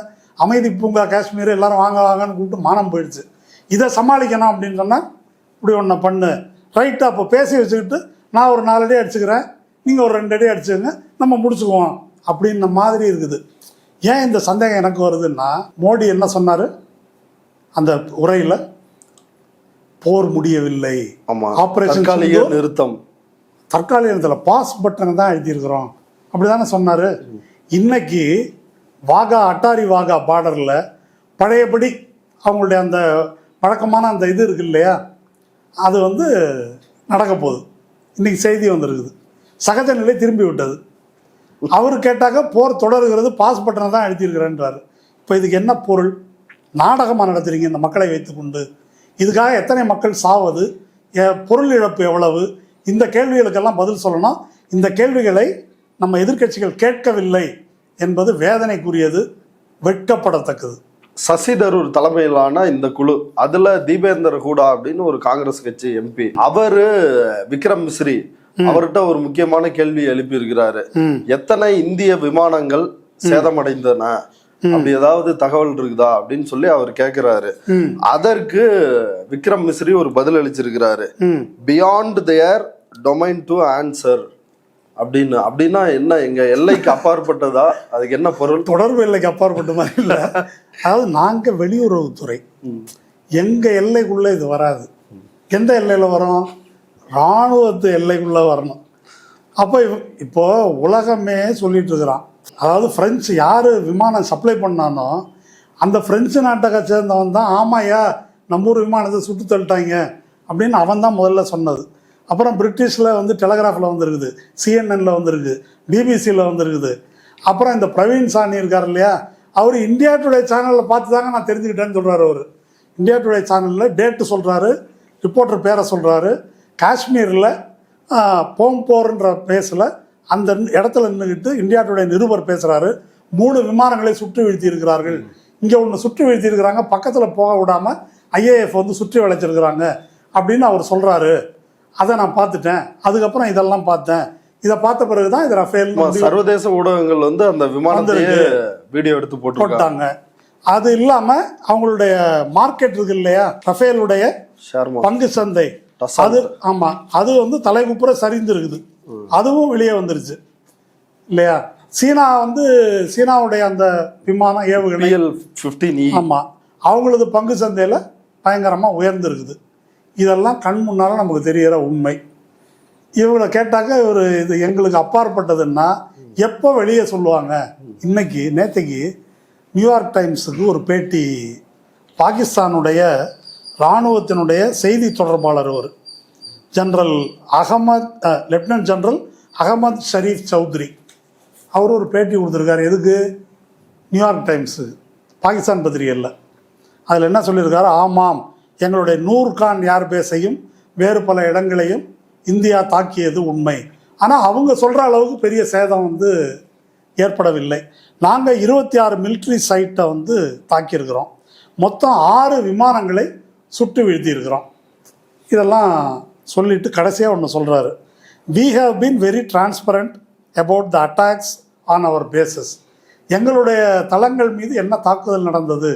அமைதி பூங்கா காஷ்மீர் எல்லாரும் வாங்க வாங்கன்னு கூப்பிட்டு மானம் போயிடுச்சு. இதை சமாளிக்கணும் அப்படின்னு சொன்னால் இப்படி ஒன்று பண்ணு, ரைட்டு, அப்போ பேசி வச்சுக்கிட்டு நான் ஒரு 4 அடி அடிச்சுக்கிறேன், நீங்கள் ஒரு 2 அடி அடிச்சுக்கங்க, நம்ம முடிச்சுக்குவோம் அப்படின்ன மாதிரி இருக்குது. ஏன் இந்த சந்தேகம் எனக்கு வருதுன்னா, மோடி என்ன சொன்னார் அந்த உரையில்? போர் முடியவில்லை, ஆபரேஷன் நிறுத்தம், தற்காலிக நிறுத்தம், பாஸ் பட்டனை தான் எழுதியிருக்கிறோம் அப்படி தானே சொன்னார். இன்னைக்கு அட்டாரி வாகா பார்டரில் பழையபடி அவங்களுடைய அந்த வழக்கமான அந்த இது இருக்கு இல்லையா, அது நடக்க போகுது. இன்றைக்கி செய்தி வந்திருக்குது, சகஜ நிலை திரும்பி விட்டது. அவர் கேட்டாக்க போர் தொடர்கிறது, பாஸ் பட்டனை தான் எழுதியிருக்கிறேன்றார். இப்போ இதுக்கு என்ன பொருள்? நாடகமாக நடத்துறீங்க இந்த மக்களை வைத்துக்கொண்டு. இதுக்காக எத்தனை மக்கள் சாவது, பொருள் இழப்பு எவ்வளவு, இந்த கேள்விகளுக்கெல்லாம் பதில் சொல்லணும். இந்த கேள்விகளை நம்ம எதிர்க்கட்சிகள் கேட்கவில்லை என்பது வேதனைக்குரியது, வெட்கப்படத்தக்கது. சசி தரூர் தலைமையிலான இந்த குழு, அதுல தீபேந்தர் ஹூடா அப்படின்னு ஒரு காங்கிரஸ் கட்சி எம்பி, அவரு விக்ரம் மிஸ்ரி அவர்கிட்ட ஒரு முக்கியமான கேள்வி எழுப்பி இருக்கிறாரு. எத்தனை இந்திய விமானங்கள் சேதமடைந்தன, அப்படி ஏதாவது தகவல் இருக்குதா அப்படின்னு சொல்லி அவர் கேட்கிறாரு. அதற்கு விக்ரம் மிஸ்ரி ஒரு பதில் அளிச்சிருக்கிறாரு. Beyond their domain to answer அப்படின்னா என்ன, எங்க எல்லைக்கு அப்பாற்பட்டதா? அதுக்கு என்ன பொருள்? தொடர்பு எல்லைக்கு அப்பாற்பட்ட மாதிரி இல்லை. அதாவது நாங்கள் வெளியுறவுத்துறை, எங்கள் எல்லைக்குள்ளே இது வராது. எந்த எல்லையில் வரும்? இராணுவத்து எல்லைக்குள்ளே வரணும். அப்போ இப்போது உலகமே சொல்லிட்டு இருக்கிறான். அதாவது ஃப்ரெஞ்சு யார் விமானம் சப்ளை பண்ணானோ அந்த ஃப்ரெஞ்சு நாட்டை சேர்ந்தவன் தான் ஆமாயா நம்ம ஊர் விமானத்தை சுட்டு தள்ளிட்டாங்க அப்படின்னு அவன் தான் முதல்ல சொன்னது. அப்புறம் பிரிட்டிஷில் வந்து டெலகிராஃபில் வந்துருக்குது, சிஎன்எனில் வந்துருக்கு, பிபிசியில் வந்துருக்குது. அப்புறம் இந்த பிரவீன் சாணி இருக்கார் இல்லையா, அவர் இந்தியா டுடே சேனலில் பார்த்து தாங்க நான் தெரிஞ்சுக்கிட்டேன்னு சொல்கிறார். அவர் இந்தியா டுடே சேனலில் டேட்டு சொல்கிறாரு, ரிப்போர்ட்டர் பேரை சொல்கிறாரு. காஷ்மீரில் போன்ற பேஸில் அந்த இடத்துல நின்றுக்கிட்டு இந்தியா டுடே நிருபர் பேசுகிறாரு. 3 விமானங்களை சுற்றி வீழ்த்தி இருக்கிறார்கள், இங்கே ஒன்று சுற்றி வீழ்த்தி இருக்கிறாங்க, பக்கத்தில் போக விடாமல் ஐஏஎஃப் வந்து சுற்றி வளைச்சிருக்கிறாங்க அப்படின்னு அவர் சொல்கிறாரு. அதை நான் பார்த்துட்டேன். அதுக்கப்புறம் இதெல்லாம் பார்த்தேன். இதை பார்த்த பிறகு தான் இது ரஃபேல். சர்வதேச ஊடகங்கள் வந்து அந்த விமானத்தையே வீடியோ எடுத்து போட்டாங்க. அது இல்லாமல் அவங்களுடைய மார்க்கெட் இருக்கு இல்லையா, ரஃபேலுடைய பங்கு சந்தை, அது ஆமாம், அது வந்து தலைகுப்புற சரிந்திருக்குது. அதுவும் வெளியே வந்துருச்சு இல்லையா. சீனா வந்து சீனாவுடைய அந்த விமானம் ஏவுகணை ஆமாம், அவங்களது பங்கு சந்தையில் பயங்கரமாக உயர்ந்திருக்குது. இதெல்லாம் கண் முன்னால் நமக்கு தெரிகிற உண்மை. இவங்களை கேட்டாக்க ஒரு இது எங்களுக்கு அப்பாற்பட்டதுன்னா எப்போ வெளியே சொல்லுவாங்க? இன்னைக்கு நேற்றுக்கு நியூயார்க் டைம்ஸுக்கு ஒரு பேட்டி பாகிஸ்தானுடைய இராணுவத்தினுடைய செய்தி தொடர்பாளர் ஒரு general lieutenant general Ahmed Sharif Chaudhry, அவர் ஒரு பேட்டி கொடுத்துருக்காரு. எதுக்கு? நியூயார்க் டைம்ஸு, பாகிஸ்தான் பத்திரிகையில். அதில் என்ன சொல்லியிருக்காரு? ஆமாம், எங்களுடைய நூர்கான் ஏர்பேஸையும் வேறு பல இடங்களையும் இந்தியா தாக்கியது உண்மை. ஆனால் அவங்க சொல்கிற அளவுக்கு பெரிய சேதம் வந்து ஏற்படவில்லை. நாங்கள் 26 மிலிட்ரி சைட்டை வந்து தாக்கியிருக்கிறோம். மொத்தம் 6 விமானங்களை சுட்டு வீழ்த்தியிருக்கிறோம். இதெல்லாம் சொல்லிட்டு கடைசியாக ஒன்று சொல்கிறாரு. We have been very transparent about the attacks on our bases. எங்களுடைய தளங்கள் மீது என்ன தாக்குதல் நடந்தது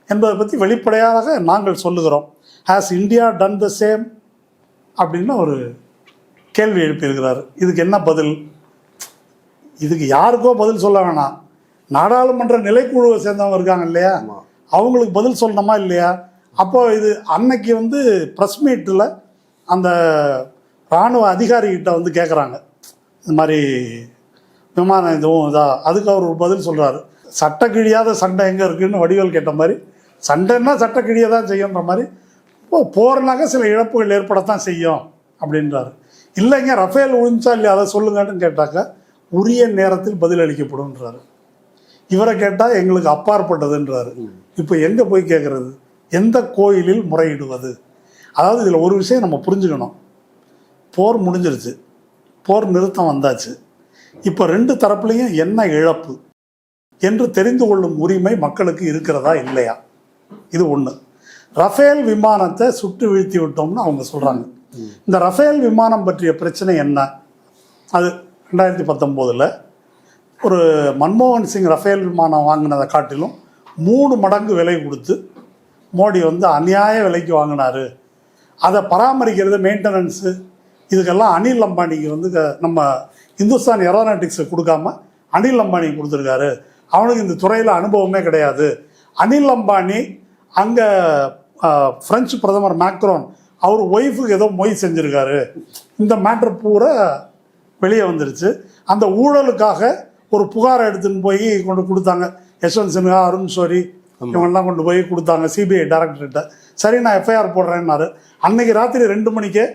என்பதை பற்றி வெளிப்படையாக நாங்கள் சொல்லுகிறோம். Has India done the same அப்படின்னு ஒரு கேள்வி எழுப்பியிருக்கிறாரு. இதுக்கு என்ன பதில்? இதுக்கு யாருக்கோ பதில் சொல்ல வேணாம், நாடாளுமன்ற நிலைக்குழுவை சேர்ந்தவங்க இருக்காங்க இல்லையா, அவங்களுக்கு பதில் சொல்லணுமா இல்லையா? அப்போ இது அன்னைக்கு வந்து ப்ரெஸ் மீட்டில் அந்த இராணுவ அதிகாரிகிட்ட வந்து கேட்குறாங்க, இந்த மாதிரி விமானம் இதுவும் இதா. அதுக்கு அவர் ஒரு பதில் சொல்கிறாரு. சட்டை கிழியாத சண்டை எங்கே இருக்குதுன்னு வடிவேல் கேட்ட மாதிரி, சண்டைன்னா சட்டை கிழிய தான் செய்யுன்ற மாதிரி, போகிறனாக்க சில இழப்புகள் ஏற்படத்தான் செய்யும் அப்படின்றாரு. இல்லைங்க ரஃபேல் விழுந்துச்சா இல்லையா அதை சொல்லுங்கன்னு கேட்டாக்க உரிய நேரத்தில் பதில் அளிக்கப்படும்ன்றாரு. இவரை கேட்டால் எங்களுக்கு அப்பாற்பட்டதுன்றாரு. இப்போ எங்கே போய் கேட்குறது? எந்த கோயிலில் முறையிடுவது? அதாவது இதில் ஒரு விஷயம் நம்ம புரிஞ்சுக்கணும். போர் முடிஞ்சிருச்சு, போர் நிறுத்தம் வந்தாச்சு. இப்போ 2 தரப்புலையும் என்ன இழப்பு என்று தெரிந்து கொள்ளும் உரிமை மக்களுக்கு இருக்கிறதா இல்லையா? இது ஒன்று. ரஃபேல் விமானத்தை சுட்டு வீழ்த்தி விட்டோம்னு அவங்க சொல்கிறாங்க. இந்த ரஃபேல் விமானம் பற்றிய பிரச்சனை என்ன? அது 2019 ஒரு மன்மோகன் சிங் ரஃபேல் விமானம் வாங்கினதை காட்டிலும் 3 மடங்கு விலை கொடுத்து மோடி வந்து அநியாய விலைக்கு வாங்கினார். அதை பராமரிக்கிறது, மெயின்டெனன்ஸு, இதுக்கெல்லாம் அனில் அம்பானிக்கு வந்து நம்ம இந்துஸ்தான் ஏரோநாட்டிக்ஸை கொடுக்காம அனில் அம்பானி கொடுத்துருக்காரு. அவனுக்கு இந்த துறையில் அனுபவமே கிடையாது. அனில் அம்பானி அங்கே ஃப்ரெஞ்சு பிரதமர் மேக்ரோன் அவர் ஒய்ஃபுக்கு ஏதோ மொய் செஞ்சுருக்காரு. இந்த மேட்ரு பூரா வெளியே வந்துருச்சு. அந்த ஊழலுக்காக ஒரு புகாரை எடுத்துன்னு போய் கொண்டு கொடுத்தாங்க. யஷ்வந்த் சின்ஹா, அருண் ஷோரி இவங்கெல்லாம் கொண்டு போய் கொடுத்தாங்க சிபிஐ டைரக்டர்கிட்ட. சரி நான் எஃப்ஐஆர் போடுறேன்னாரு. அன்னைக்கு ராத்திரி 2 மணிக்கே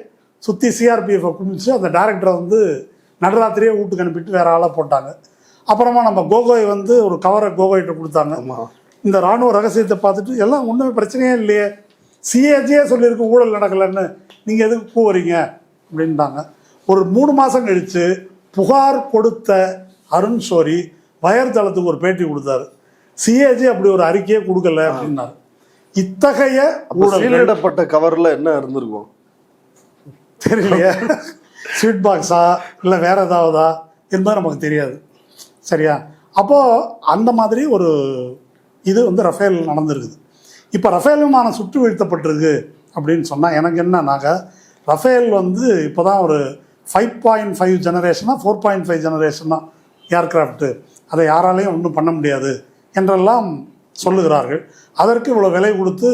சுற்றி சிஆர்பிஎஃப்பை குமிச்சு அந்த டைரக்டரை வந்து நடுராத்திரியே வீட்டுக்கு அனுப்பிட்டு வேற ஆளாக போட்டாங்க. அப்புறமா நம்ம கோகோய் வந்து ஒரு கவரை கோகோய்கிட்ட கொடுத்தாங்க. இந்த இராணுவ ரகசியத்தை பார்த்துட்டு எல்லாம் ஒன்றுமே பிரச்சனையே இல்லையே, சிஏஜியே சொல்லியிருக்கு ஊழல் நடக்கலைன்னு, நீங்கள் எதுக்கு கூவுறீங்க அப்படின்ட்டாங்க. ஒரு 3 மாதம் கழித்து புகார் கொடுத்த அருண் ஷோரி வயர்தளத்துக்கு ஒரு பேட்டி கொடுத்தாரு. சிஏஜி அப்படி ஒரு அறிக்கையே கொடுக்கல அப்படின்னாரு. இத்தகைய ஊழலிடப்பட்ட கவர்ல என்ன இருந்திருக்கும் தெரியலையே, ஸ்வீட் பாக்ஸா இல்லை வேற ஏதாவதா என்பது நமக்கு தெரியாது. சரியா? அப்போது அந்த மாதிரி ஒரு இது வந்து ரஃபேல் நடந்திருக்குது. இப்போ ரஃபேல் விமானம் சுட்டு வீழ்த்தப்பட்டிருக்கு அப்படின்னு சொன்னால் எனக்கு என்னன்னாக்கா, ரஃபேல் வந்து இப்போ தான் ஒரு 5.5 ஜெனரேஷனா 4.5 ஜெனரேஷனா ஏர்கிராஃப்ட்டு, அதை யாராலையும் ஒன்றும் பண்ண முடியாது என்றெல்லாம் சொல்லுகிறார்கள். அதற்கு இவ்வளோ விலை கொடுத்து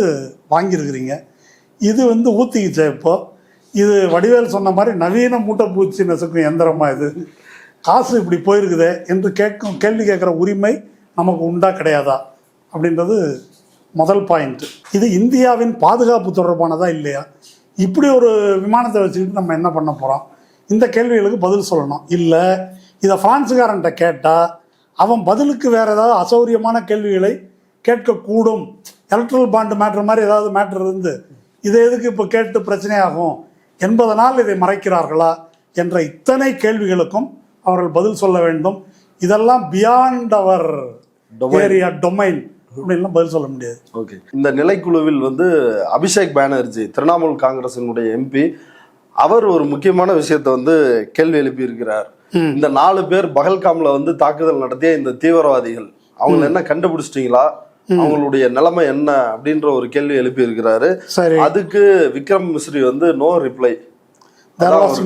வாங்கியிருக்கிறீங்க. இது ஊற்றிக்கிச்சே இப்போ. இது வடிவேல் சொன்ன மாதிரி நவீன மூட்டைப்பூச்சி நெசுக்கும் எந்திரமாக இது காசு இப்படி போயிருக்குதே என்று கேள்வி கேட்குற உரிமை நமக்கு உண்டா கிடையாதா அப்படின்றது முதல் பாயிண்ட்டு. இது இந்தியாவின் பாதுகாப்பு தொடர்பானதா இல்லையா? இப்படி ஒரு விமானத்தை வச்சுக்கிட்டு நம்ம என்ன பண்ண போகிறோம்? இந்த கேள்விகளுக்கு பதில் சொல்லணும். இல்லை இதை ஃப்ரான்ஸுக்காரன்ட்ட கேட்டால் அவன் பதிலுக்கு வேறு ஏதாவது அசௌரியமான கேள்விகளை கேட்கக்கூடும். எலக்ட்ரல் பாண்டு மேட்ரு மாதிரி ஏதாவது மேட்ரு இருந்து இதை எதுக்கு இப்போ கேட்டு பிரச்சனையாகும் என்பதனால் இதை மறைக்கிறார்களா என்ற இத்தனை கேள்விகளுக்கும் அவர்கள் பதில் சொல்ல வேண்டும். இதெல்லாம் பியாண்ட் அவர் ஏரியா டொமைன் அப்படின்லாம் பதில் சொல்ல முடியாது. ஓகே, இந்த நிலைக்குழுவில் அபிஷேக் பானர்ஜி திரிணாமுல் காங்கிரசினுடைய எம்பி, அவர் ஒரு முக்கியமான விஷயத்தை கேள்வி எழுப்பி இருக்கிறார். இந்த 4 பேர் பகல்காம்ல தாக்குதல் நடத்திய இந்த தீவிரவாதிகள் அவங்க என்ன கண்டுபிடிச்சிட்டீங்களா, அவங்களுடைய நிலைமை என்ன அப்படின்ற ஒரு கேள்வி எழுப்பி இருக்கிறாரு. அதுக்கு Vikram Misri no reply.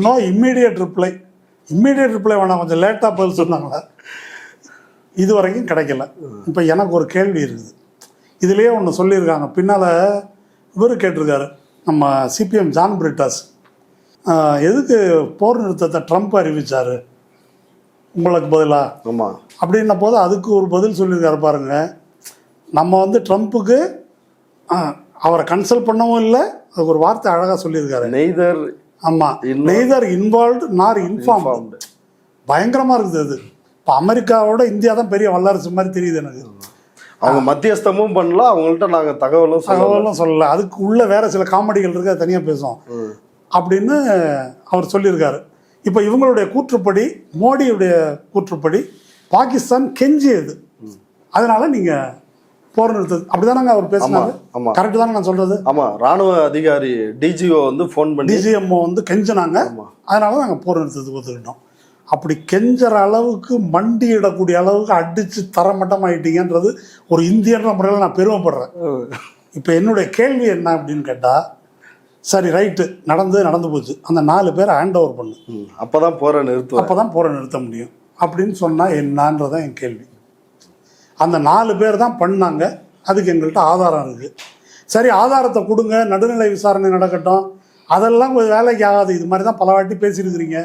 No immediate reply. Immediate reply வேணாம், கொஞ்சம் லேட்டாக பதில் சொன்னாங்களா, இது வரைக்கும் கிடைக்கல. இப்போ எனக்கு ஒரு கேள்வி இருக்குது. இதுலேயே ஒன்று சொல்லியிருக்காங்க, பின்னால் இவர் கேட்டிருக்காரு, நம்ம சிபிஎம் ஜான் பிரிட்டாஸ், எதுக்கு போர் நிறுத்தத்தை ட்ரம்ப் அறிவித்தார் உங்களுக்கு பதிலாக அப்படின்ன போது அதுக்கு ஒரு பதில் சொல்லியிருக்காரு பாருங்க. நம்ம ட்ரம்ப்புக்கு அவரை கன்சல்ட் பண்ணவும் இல்லை, அதுக்கு ஒரு வார்த்தை அழகாக சொல்லியிருக்காரு, நெய்தர். ஆமாம், நெய்தர் இன்வால்வ்டு நார் இன்ஃபார்ம்டு. பயங்கரமாக இருக்குது அது. இப்போ அமெரிக்காவோட இந்தியா தான் பெரிய வல்லரசு மாதிரி தெரியுது எனக்கு. அவங்க மத்தியஸ்தமும் பண்ணல, அவங்கள்ட்ட நாங்கள் தகவலும் சொல்லலை. அதுக்கு உள்ள வேற சில காமெடிகள் இருக்கு, அதை தனியாக பேசுவோம் அப்படின்னு அவர் சொல்லியிருக்காரு. இப்போ இவங்களுடைய கூற்றுப்படி, மோடியுடைய கூற்றுப்படி பாகிஸ்தான் கெஞ்சியது, அதனால நீங்கள் போர் நிறுத்தது அப்படிதானங்க அவர் பேசினாரு. கரெக்ட் தானே நான் சொல்றது? ஆமா, ராணுவ அதிகாரி டிஜிஓ ஃபோன் பண்ணி டிஜிஎம்ஓ கெஞ்சினாங்க, அதனால நாங்கள் போர் நிறுத்தத்துக்கு ஒத்துக்கிட்டோம். அப்படி கெஞ்சற அளவுக்கு மண்டியிடக்கூடிய அளவுக்கு அடிச்சு தரமட்டமாயிட்டீங்கன்றது ஒரு இந்தியன்ற முறையில் நான் பெருமைப்படுறேன். இப்போ என்னுடைய கேள்வி என்ன அப்படின்னு கேட்டால், சரி ரைட்டு, நடந்து போச்சு, அந்த 4 பேரை ஹேண்ட் ஓவர் பண்ணு, அப்போதான் போரை நிறுத்த முடியும் அப்படின்னு சொன்னால் என்னன்றதான் என் கேள்வி. அந்த 4 பேர் தான் பண்ணாங்க, அதுக்கு எங்கள்கிட்ட ஆதாரம் இருக்குது. சரி, ஆதாரத்தை கொடுங்க, நடுநிலை விசாரணை நடக்கட்டும், அதெல்லாம் கொஞ்சம் வேலைக்கு ஆகாது. இது மாதிரி தான் பல வாட்டி பேசியிருக்கிறீங்க,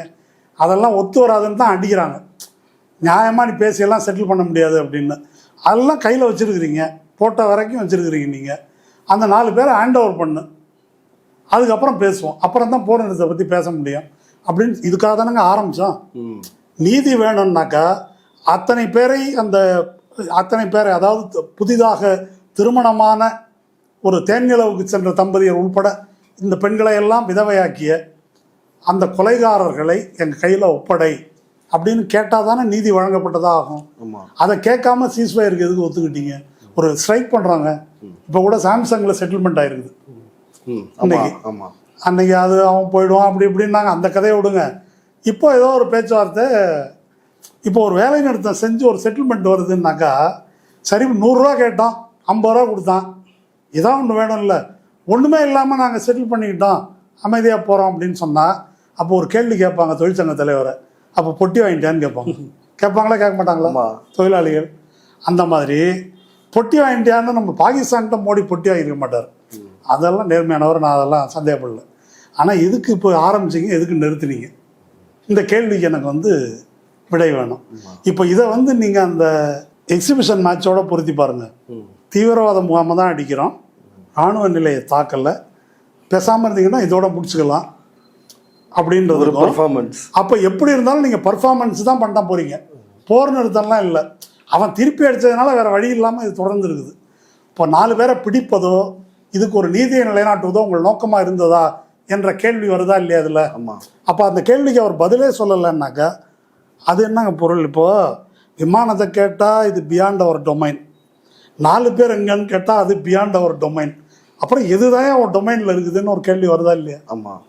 அதெல்லாம் ஒத்து வராதுன்னு தான் அடிக்கிறாங்க. நியாயமாக நீ பேசியெல்லாம் செட்டில் பண்ண முடியாது அப்படின்னு அதெல்லாம் கையில் வச்சுருக்கிறீங்க, போட்ட வரைக்கும் வச்சுருக்கிறீங்க நீங்கள். அந்த 4 பேரை ஹேண்ட் ஓவர் பண்ணு, அதுக்கப்புறம் பேசுவோம், அப்புறம் தான் போர் நிறுத்தத்தை பற்றி பேச முடியும் அப்படின்னு. இதுக்காக தானங்க ஆரம்பித்தோம். நீதி வேணும்னாக்கா அத்தனை பேரை அதாவது புதிதாக திருமணமான ஒரு தேன்நிலவுக்கு சென்ற தம்பதியர் உள்பட இந்த பெண்களை எல்லாம் விதவையாக்கிய அந்த கொலைகாரர்களை எங்கள் கையில் ஒப்படை அப்படின்னு கேட்டால் தானே நீதி வழங்கப்பட்டதாக ஆகும். அதை கேட்காம சீஸ்ஃபயருக்கு எதுக்கு ஒத்துக்கிட்டீங்க? ஒரு ஸ்ட்ரைக் பண்ணுறாங்க, இப்போ கூட சாம்சங்கில் செட்டில்மெண்ட் ஆகிருக்குது அன்னைக்கு அது அவன் போயிடுவான் அப்படி இப்படின்னாங்க, அந்த கதையை விடுங்க. இப்போ ஏதோ ஒரு பேச்சுவார்த்தை, இப்போ ஒரு வேலை நிறுத்தம் செஞ்சு ஒரு செட்டில்மெண்ட் வருதுன்னாக்கா, சரி 100 ரூபா கேட்டோம், 50 ரூபா கொடுத்தான், இதான் ஒன்று வேணும் இல்லை, ஒன்றுமே இல்லாமல் நாங்கள் செட்டில் பண்ணிக்கிட்டோம், அமைதியாக போகிறோம் அப்படின்னு சொன்னால், அப்போ ஒரு கேள்வி கேட்பாங்க தொழிற்சங்க தலைவரை, அப்போ பொட்டி வாங்கிட்டான்னு கேட்பாங்களா கேட்க மாட்டாங்களா தொழிலாளிகள்? அந்த மாதிரி பொட்டி வாங்கிட்டியான்னு நம்ம பாகிஸ்தான்கிட்ட மோடி பொட்டி வாங்கியிருக்க மாட்டார். அதெல்லாம் நேர்மையானவர், நான் அதெல்லாம் சந்தேகப்படல. ஆனால் எதுக்கு இப்போ ஆரம்பிச்சிங்க, எதுக்கு நிறுத்தினீங்க? இந்த கேள்விக்கு எனக்கு விடை வேணும். இப்போ இதை நீங்கள் அந்த எக்ஸிபிஷன் மேட்சோட பொருத்தி பாருங்கள். தீவிரவாத முகாமை தான் அடிக்கிறோம், ராணுவ நிலையை தாக்கலை, பேசாமல் இருந்தீங்கன்னா இதோட முடிச்சுக்கலாம் அப்படின்றது ஒரு பர்ஃபார்மன்ஸ். அப்போ எப்படி இருந்தாலும் நீங்கள் பர்ஃபார்மன்ஸ் தான் பண்ண போகிறீங்க, போர் நிறுத்தம்லாம் இல்லை. அவன் திருப்பி அடித்ததுனால வேறு வழி இல்லாமல் இது தொடர்ந்து இருக்குது. இப்போ 4 பேரை பிடிப்பதோ இதுக்கு ஒரு நீதியை நிலைநாட்டுவதோ உங்கள் நோக்கமாக இருந்ததா என்ற கேள்வி வருதா இல்லையா அதில்? அப்போ அந்த கேள்விக்கு அவர் பதிலே சொல்லலைன்னாக்கா அது என்னங்க பொருள்? இப்போது விமானத்தை கேட்டால் இது பியாண்ட் அவர் டொமைன், 4 பேர் எங்கன்னு கேட்டால் அது பியாண்ட் அவர் டொமைன், அப்புறம் எதுதான் அவர் டொமைனில் இருக்குதுன்னு ஒரு கேள்வி வருதா இல்லையா? ஆமாம்.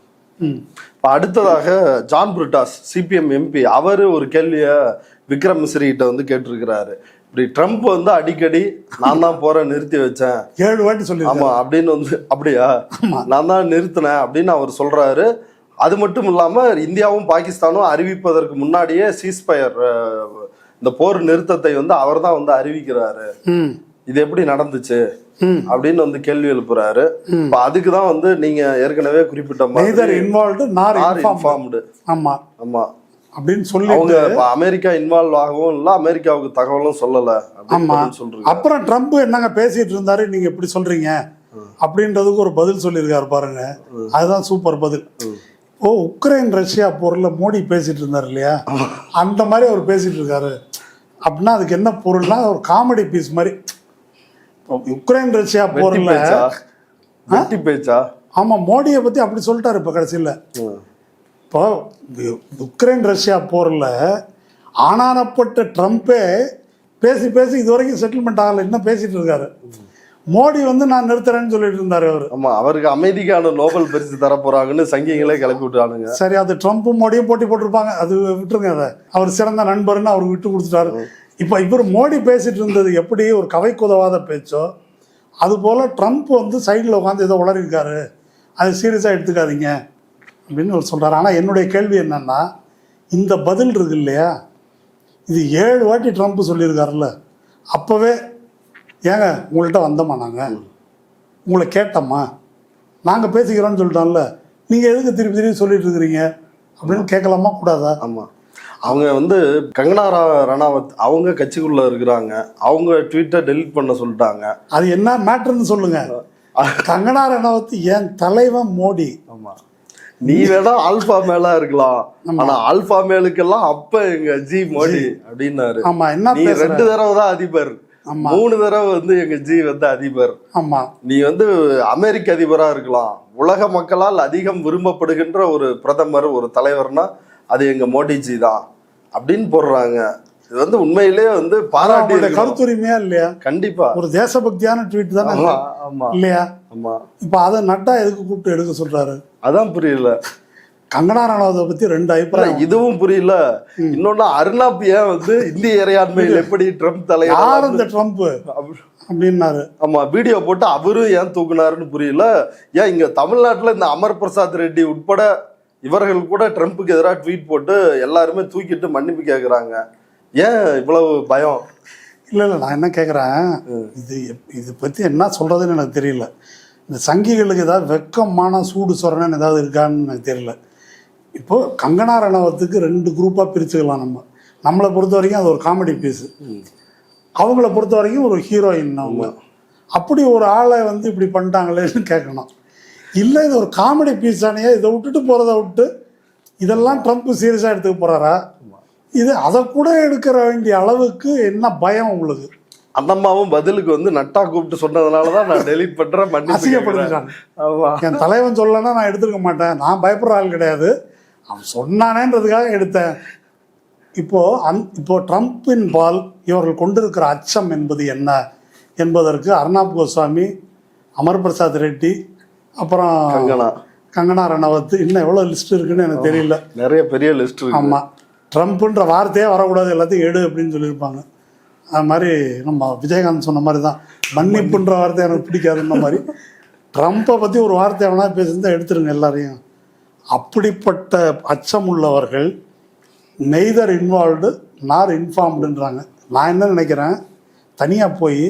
இப்போ அடுத்ததாக ஜான் பிரிட்டாஸ் சிபிஎம் எம்பி, அவர் ஒரு கேள்வியை விக்ரம் மிஸ்ரி கிட்ட கேட்டிருக்கிறாரு. இப்படி ட்ரம்ப் அடிக்கடி நான் தான் போற நிறுத்தி வச்சேன் 7 வாட்டி சொல்லி, ஆமா அப்படின்னு அப்படியா நான் தான் நிறுத்தினேன் அப்படின்னு அவர் சொல்றாரு. அது மட்டும் இல்லாம இந்தியாவும் பாகிஸ்தானும் அறிவிப்பதற்கு முன்னாடியே சீஸ்பயர் இந்த போர் நிறுத்தத்தை வந்து அவர் தான் வந்து அறிவிக்கிறாரு. இது எப்படி நடந்துச்சு அப்படின்னு வந்து கேள்வி எழுப்புறாரு. அதுக்குதான் வந்து நீங்க ஏற்கனவே குறிப்பிட்ட மாதிரி ஆமா ஆமா அப்படின்னு சொல்லி அவங்க அமெரிக்கா இன்வால்வ் ஆகவும் இல்ல, அமெரிக்காவுக்கு தகவலும் சொல்லல அப்படின்னு சொல்றாங்க. அப்புறம் ட்ரம்ப் என்னங்க பேசிட்டு இருந்தாரு, நீங்க எப்படி சொல்றீங்க அப்படின்றதுக்கு ஒரு பதில் சொல்லியிருக்காரு பாருங்க. அதுதான் சூப்பர் பதில். உக்ரைன் ரஷ்யா போர்ல மோடி பேசிட்டு இருந்தாரு இல்லையா, அந்த மாதிரி அவர் பேசிட்டு இருக்காரு அப்படின்னா அதுக்கு என்ன பொருள்னா ஒரு காமெடி பீஸ் மாதிரி. உக்ரைன் ரஷ்யா போர்ல பேச்சா ஆமா மோடியை பத்தி அப்படி சொல்லிட்டாரு. இப்ப கடைசியில் இப்போ உக்ரைன் ரஷ்யா போர்ல ஆனானப்பட்ட ட்ரம்ப்பே பேசி பேசி இது வரைக்கும் செட்டில்மெண்ட் ஆகல, இன்னும் பேசிட்டு இருக்காரு. மோடி வந்து நான் நிறுத்துறேன்னு சொல்லிட்டு இருந்தாரு அவரு. ஆமா, அவருக்கு அமைதிக்கான நோபல் பரிசு தர போறாங்கன்னு சங்கிகளே கிளப்பி விட்டானுங்க. சரி, அது ட்ரம்ப்பும் மோடியும் போட்டி போட்டிருப்பாங்க, அது விட்டுருங்க. அதை அவர் சிறந்த நண்பர்னு அவருக்கு விட்டு கொடுத்துட்டாரு. இப்போ இவர் மோடி பேசிட்டு இருந்தது எப்படி ஒரு கவைக்கு உதவாத பேச்சோ, அதுபோல் ட்ரம்ப் வந்து சைடில் உட்காந்து ஏதோ உளறிருக்காரு, அது சீரியஸாக எடுத்துக்காதீங்க அப்படின்னு அவர் சொல்கிறார். ஆனால் என்னுடைய கேள்வி என்னன்னா, இந்த பதில் இருக்கு இல்லையா, இது 7 வாட்டி ட்ரம்ப் சொல்லியிருக்காருல்ல. அப்போவே ஏங்க உங்கள்கிட்ட வந்தோமா, நாங்கள் உங்களை கேட்டோமா, நாங்கள் பேசிக்கிறோன்னு சொல்லிட்டோம்ல, நீங்கள் எதுக்கு திருப்பி திருப்பி சொல்லிட்டு இருக்கிறீங்க அப்படின்னு கேட்கலாமா கூடாதா? ஆமாம், அவங்க வந்து கங்கனா ரணாவத் அவங்க கட்சிக்குள்ள இருக்கிறாங்க, அவங்க ட்வீட்டை டெலிட் பண்ண சொல்லிட்டாங்க. அது என்ன மேட்டர்னு சொல்லுங்க. கங்கனா ரணாவத் என் தலைவன் மோடி. ஆமா, நீ வேணா ஆல்பா மேலா இருக்கலாம், ஆனா ஆல்பா மேலுக்கெல்லாம் அப்ப எங்க ஜி மோடி அப்படின்னாரு. ஆமா, என்ன நீ 2 தடவை தான் அதிபர், 3 தடவை வந்து எங்க ஜி வந்து அதிபர். ஆமா, நீ வந்து அமெரிக்க அதிபரா இருக்கலாம், உலக மக்களால் அதிகம் விரும்பப்படுகின்ற ஒரு பிரதமர் ஒரு தலைவர்னா அது எங்க மோடிஜி தான் அப்படின்னு போடுறாங்க. இது வந்து உண்மையிலே வந்து பாராட்டி கருத்துரிமையா இல்லையா? கண்டிப்பா ஒரு தேசபக்தியான ட்வீட் தானே இல்லையா? ஆமா, இப்ப அதை நட்டா எதுக்கு கூப்பிட்டு எடுக்க சொல்றாரு அதான் புரியல. கங்கனா ரணாவத்தை பத்தி 2 அபிப்பிராயம், இதுவும் புரியல. இன்னொன்னு அர்னாப் ஏன் வந்து இந்திய இறையாண்மையில் எப்படி ட்ரம்ப் தலைவர் யார் இந்த ட்ரம்ப் அப்படின்னாரு. ஆமா, வீடியோ போட்டு அவரும் ஏன் தூக்குனாருன்னு புரியல. ஏன் இங்க தமிழ்நாட்டுல இந்த அமர் பிரசாத் ரெட்டி உட்பட இவர்கள் கூட ட்ரம்ப்புக்கு எதிராக ட்வீட் போட்டு எல்லாருமே தூக்கிட்டு மன்னிப்பு கேட்குறாங்க. ஏன் இவ்வளவு பயம்? இல்லை நான் என்ன கேட்குறேன், இது பற்றி என்ன சொல்கிறதுன்னு எனக்கு தெரியல. இந்த சங்கிகளுக்கு ஏதாவது வெக்கமான சூடு சொரணன்னு ஏதாவது இருக்கான்னு எனக்கு தெரியல. இப்போது கங்கனா ரணாவத்துக்கு 2 குரூப்பாக பிரிச்சுக்கலாம். நம்மளை பொறுத்த வரைக்கும் அது ஒரு காமெடி பீஸு, அவங்கள பொறுத்த வரைக்கும் ஒரு ஹீரோயின். அவங்க அப்படி ஒரு ஆளை வந்து இப்படி பண்ணிட்டாங்களேன்னு கேட்கணும். இல்லை இது ஒரு காமெடி பீஸ் தானே, இதை விட்டுட்டு போகிறத விட்டு இதெல்லாம் ட்ரம்ப் சீரியஸாக எடுத்துக்க போகிறாரா? இது அதை கூட எடுக்கிற வேண்டிய அளவுக்கு என்ன பயம் உங்களுக்கு? அந்த அம்மாவும் பதிலுக்கு வந்து நட்டா கூப்பிட்டு சொன்னதுனாலதான் நான் டெலிட் பண்றேன், அசிங்கப்படுத்திட்டாங்க. என் தலைவன் சொல்லலைன்னா நான் எடுத்துருக்க மாட்டேன், நான் பயப்படுற ஆள் கிடையாது, அவன் சொன்னானேன்றதுக்காக எடுத்தேன். இப்போ ட்ரம்பின் பால் இவர்கள் கொண்டிருக்கிற அச்சம் என்பது என்ன என்பதற்கு அர்னாப் கோஸ்வாமி, அமர் பிரசாத் ரெட்டி, அப்புறம் கங்கனா ரணாவத், இன்னும் எவ்வளோ லிஸ்ட் இருக்குன்னு எனக்கு தெரியல. நிறைய பெரிய லிஸ்ட். ஆமாம், ட்ரம்ப்புன்ற வார்த்தையே வரக்கூடாது, எல்லாத்தையும் எடு அப்படின்னு சொல்லியிருப்பாங்க. அது மாதிரி நம்ம விஜயகாந்த் சொன்ன மாதிரி தான், மன்னிப்புன்ற வார்த்தை எனக்கு பிடிக்காதுன்ற மாதிரி ட்ரம்ப்பை பற்றி ஒரு வார்த்தை எவனா பேசியிருந்தால் எடுத்துருங்க எல்லாரையும். அப்படிப்பட்ட அச்சம் உள்ளவர்கள் நெய்தர் இன்வால்வ்டு நார் இன்ஃபார்ம்டுன்றாங்க. நான் என்ன நினைக்கிறேன், தனியாக போய்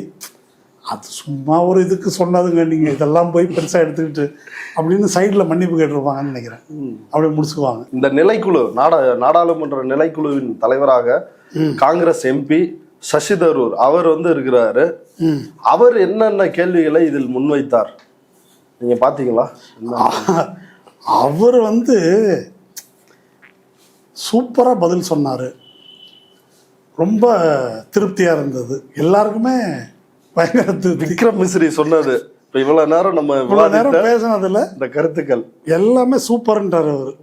அது சும்மா ஒரு இதுக்கு சொன்னதுங்க, நீங்கள் இதெல்லாம் போய் பெருசாக எடுத்துக்கிட்டு அப்படின்னு சைடில் மன்னிப்பு கேட்டிருப்பாங்கன்னு நினைக்கிறேன். அப்படியே முடிச்சுக்குவாங்க. இந்த நிலைக்குழு நாடாளுமன்ற நிலைக்குழுவின் தலைவராக காங்கிரஸ் எம்பி சசி தரூர் அவர் வந்து இருக்கிறாரு. அவர் என்னென்ன கேள்விகளை இதில் முன்வைத்தார் நீங்க பாத்தீங்களா? அவர் வந்து சூப்பரா பதில் சொன்னாரு, ரொம்ப திருப்தியா இருந்தது எல்லாருக்குமே. பயங்கர விக்ரம் மிஸ்ரி சொன்னது இப்ப இவ்வளவு நேரம் நம்ம பேசினதுல இந்த கருத்துக்கள் எல்லாமே சூப்பர்ன்றாரு அவரு.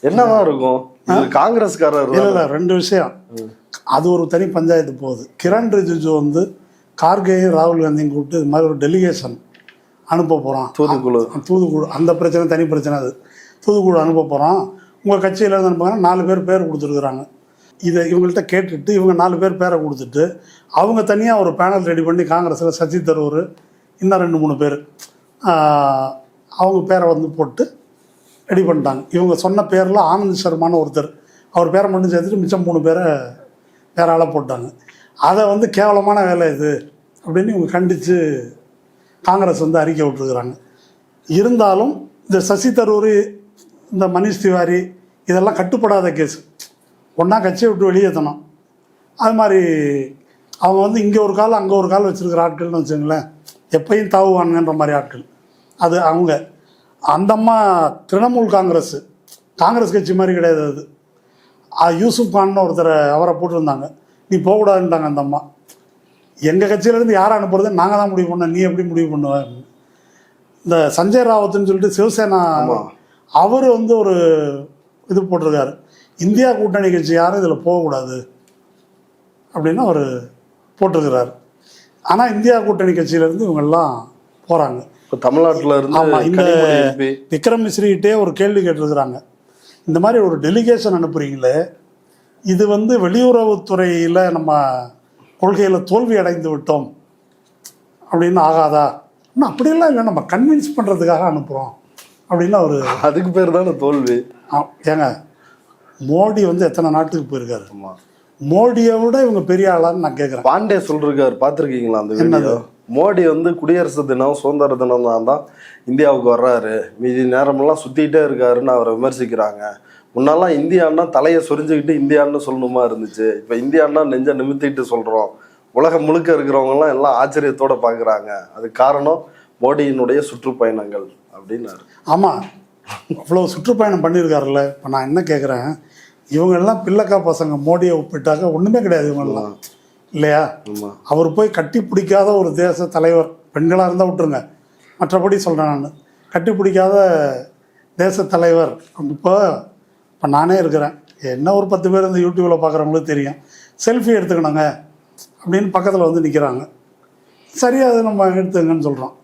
என்னவா இருக்கும் காங்கிரஸ்காரர்? இல்ல 2 விஷயம், அது ஒரு தனி பஞ்சாயத்து போகுது. கிரண் ரிஜிஜு வந்து கார்கேயும் ராகுல் காந்தியும் கூப்பிட்டு இது மாதிரி ஒரு டெலிகேஷன் அனுப்ப போகிறான், தூதுக்குழு. அந்த பிரச்சனை தனி பிரச்சனை. அது தூதுக்குழு அனுப்ப போகிறான், உங்கள் கட்சியில் இருந்து அனுப்புங்க. 4 பேர் கொடுத்துருக்குறாங்க. இதை இவங்கள்ட்ட கேட்டுட்டு இவங்க 4 பேரை கொடுத்துட்டு அவங்க தனியாக ஒரு பேனல் ரெடி பண்ணி காங்கிரஸில் சசி தரூர் இன்னும் 2-3 பேர் அவங்க பேரை வந்து போட்டு ரெடி பண்ணிட்டாங்க. இவங்க சொன்ன பேரில் ஆனந்த் சர்மான்னு ஒருத்தர், அவர் பேரை மட்டும் சேர்த்துட்டு மிச்சம் 3 பேரை வேற ஆளாக போட்டாங்க. அதை வந்து கேவலமான வேலை இது அப்படின்னு இவங்க கண்டித்து காங்கிரஸ் வந்து அறிக்கை விட்டுருக்குறாங்க. இருந்தாலும் இந்த சசி தரூர், இந்த மனிஷ் திவாரி இதெல்லாம் கட்டுப்படாத கேஸ், ஒன்றா கட்சியை விட்டு வெளியேற்றணும். அது மாதிரி அவங்க வந்து இங்கே ஒரு கால் அங்கே ஒரு கால் வச்சுருக்கிற ஆட்கள்னு வச்சுங்களேன், எப்பயும் தாவுவானுங்கன்ற மாதிரி ஆட்கள். அது அவங்க அந்த அம்மா திரிணாமுல் காங்கிரஸ் கட்சி மாதிரி கிடையாது அது. யூசுப் கான்னு ஒருத்தரை அவரை போட்டிருந்தாங்க, நீ போகக்கூடாதுன்ட்டாங்க அந்த அம்மா. எங்கள் கட்சியிலேருந்து யாரை அனுப்புறது நாங்கள் தான் முடிவு பண்ணோம், நீ எப்படி முடிவு பண்ணுவேன். இந்த சஞ்சய் ராவத்துன்னு சொல்லிட்டு சிவசேனா அவர் வந்து ஒரு இது போட்டிருக்காரு, இந்தியா கூட்டணி கட்சி யாரும் இதில் போகக்கூடாது அப்படின்னு அவர் போட்டிருக்கிறாரு. ஆனால் இந்தியா கூட்டணி கட்சியிலேருந்து இவங்கெல்லாம் போகிறாங்க. இப்போ தமிழ்நாட்டில் இருந்து ஆமாம், இந்த விக்ரம் மிஸ்ரிகிட்டே ஒரு கேள்வி கேட்டிருக்கிறாங்க, இந்த மாதிரி ஒரு டெலிகேஷன் அனுப்புகிறீங்களே, இது வந்து வெளியுறவுத்துறையில் நம்ம கொள்கையில் தோல்வி அடைந்து விட்டோம் அப்படின்னு ஆகாதா? இன்னும் அப்படியெல்லாம் இல்லை, நம்ம கன்வின்ஸ் பண்ணுறதுக்காக அனுப்புகிறோம் அப்படின்னு அவர். அதுக்கு பேர் தானே தோல்வி. ஏங்க, மோடி வந்து எத்தனை நாட்டுக்கு போயிருக்காரு? மோடியை விட இவங்க பெரிய ஆளான்னு நான் கேட்குறேன். பாண்டே சொல்லிருக்காரு, பார்த்துருக்கீங்களா அந்த வீடியோ? மோடி வந்து குடியரசு தினம் சுதந்திர தினம் தான் இந்தியாவுக்கு வர்றாரு, மீதி நேரமெல்லாம் சுற்றிக்கிட்டே இருக்காருன்னு அவரை விமர்சிக்கிறாங்க. முன்னெல்லாம் இந்தியான்னா தலையை சொரிஞ்சுக்கிட்டு இந்தியான்னு சொல்லணுமா இருந்துச்சு, இப்போ இந்தியான்னா நெஞ்சை நிமித்திட்டு சொல்கிறோம். உலகம் முழுக்க இருக்கிறவங்கலாம் எல்லாம் ஆச்சரியத்தோடு பார்க்குறாங்க. அது காரணம் மோடியினுடைய சுற்றுப்பயணங்கள் அப்படின்னாரு. ஆமாம், அவ்வளோ சுற்றுப்பயணம் பண்ணியிருக்காருல்ல. இப்போ நான் என்ன கேட்குறேன், இவங்கெல்லாம் பிள்ளைக்கா பசங்க, மோடியை ஒப்பிட்டாக்க ஒன்றுமே கிடையாது இவங்கெல்லாம், இல்லையா? அவர் போய் கட்டி பிடிக்காத ஒரு தேச தலைவர், பெண்களாக இருந்தால் விட்டுருங்க, மற்றபடி சொல்கிறேன் நான், கட்டி பிடிக்காத தேச தலைவர். இப்போ நானே இருக்கிறேன், என்ன ஒரு 10 பேர் இந்த யூடியூப்பில் பார்க்குறவங்களுக்கு தெரியும், செல்ஃபி எடுத்துக்கணுங்க அப்படின்னு பக்கத்தில் வந்து நிற்கிறாங்க. சரியாக அதை நம்ம எடுத்துங்கன்னு சொல்கிறோம்.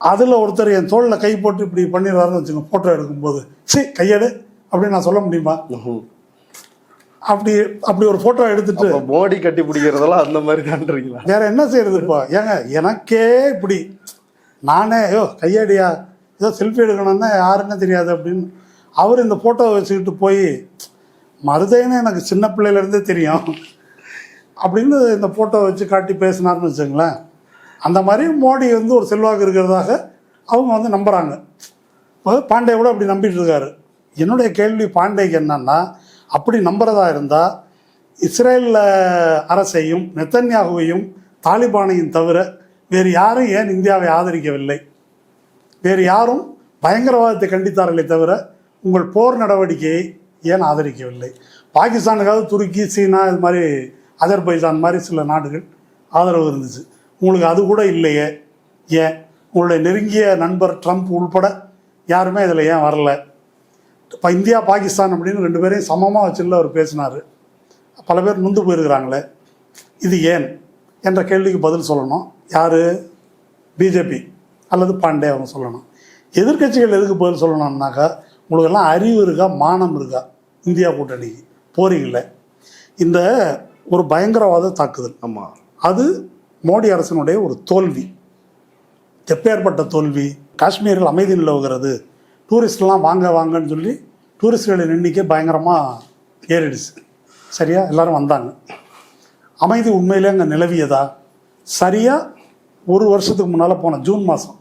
அதில் ஒருத்தர் என் தோளில் கை போட்டு இப்படி பண்ணிடுறாருன்னு வச்சுக்கோங்க, ஃபோட்டோ எடுக்கும்போது சரி கையெடு அப்படின்னு நான் சொல்ல முடியுமா? அப்படி ஒரு ஃபோட்டோ எடுத்துட்டு மோடி கட்டி பிடிக்கிறதெல்லாம் அந்த மாதிரி தான்றீங்களா? வேற என்ன செய்யறது? இப்போ ஏங்க, எனக்கே இப்படி நானே கையடியா ஏதோ செல்ஃபி எடுக்கணும்னா யாருன்னு தெரியாது அப்படின்னு அவர் இந்த ஃபோட்டோவை வச்சுக்கிட்டு போய் மருதைன்னு எனக்கு சின்ன பிள்ளையிலேருந்தே தெரியும் அப்படின்னு இந்த ஃபோட்டோவை வச்சு காட்டி பேசினார்னு வச்சுங்களேன். அந்த மாதிரி மோடி வந்து ஒரு செல்வாக்கு இருக்கிறதாக அவங்க வந்து நம்புகிறாங்க. பாண்டே கூட அப்படி நம்பிட்டு இருக்காரு. என்னுடைய கேள்வி பாண்டேக்கு என்னன்னா, அப்படி நம்புறதா இருந்தால் இஸ்ரேல் அரசையும் நெத்தன்யாகுவையும் தாலிபானையும் தவிர வேறு யாரும் ஏன் இந்தியாவை ஆதரிக்கவில்லை? வேறு யாரும் பயங்கரவாதத்தை கண்டித்தார்களே தவிர உங்கள் போர் நடவடிக்கையை ஏன் ஆதரிக்கவில்லை? பாகிஸ்தானுக்காவது துருக்கி, சீனா, இது மாதிரி அஜர்பைஜான் மாதிரி சில நாடுகள் ஆதரவு இருந்துச்சு, உங்களுக்கு அது கூட இல்லையே. ஏன் உங்களுடைய நெருங்கிய நண்பர் ட்ரம்ப் உள்பட யாருமே இதில் ஏன் வரல? இப்போ இந்தியா பாகிஸ்தான் அப்படின்னு 2 பேரையும் சமமாக வச்சுல அவர் பேசினார். பல பேர் நொந்து போயிருக்கிறாங்களே, இது ஏன் என்ற கேள்விக்கு பதில் சொல்லணும் யார்? பிஜேபி அல்லது பாண்டே அவங்க சொல்லணும். எதிர்கட்சிகள் எதுக்கு பதில் சொல்லணும்னாக்கா, உங்களுக்கெல்லாம் அறிவு இருக்கா, மானம் இருக்கா? இந்தியா கூட்டணிக்கு போறீங்களே, இந்த ஒரு பயங்கரவாத தாக்குதல், ஆமாம், அது மோடி அரசினுடைய ஒரு தோல்வி. எப்பேற்பட்ட தோல்வி? காஷ்மீரில் அமைதி நிலவுகிறது, டூரிஸ்ட்லாம் வாங்கன்னு சொல்லி டூரிஸ்டுகளின் எண்ணிக்கை பயங்கரமாக ஏறிடுச்சு. சரியா? எல்லோரும் வந்தாங்க. அமைதி உண்மையிலே அங்கே நிலவியதா? சரியாக 1 வருஷத்துக்கு முன்னால் போன ஜூன் மாதம்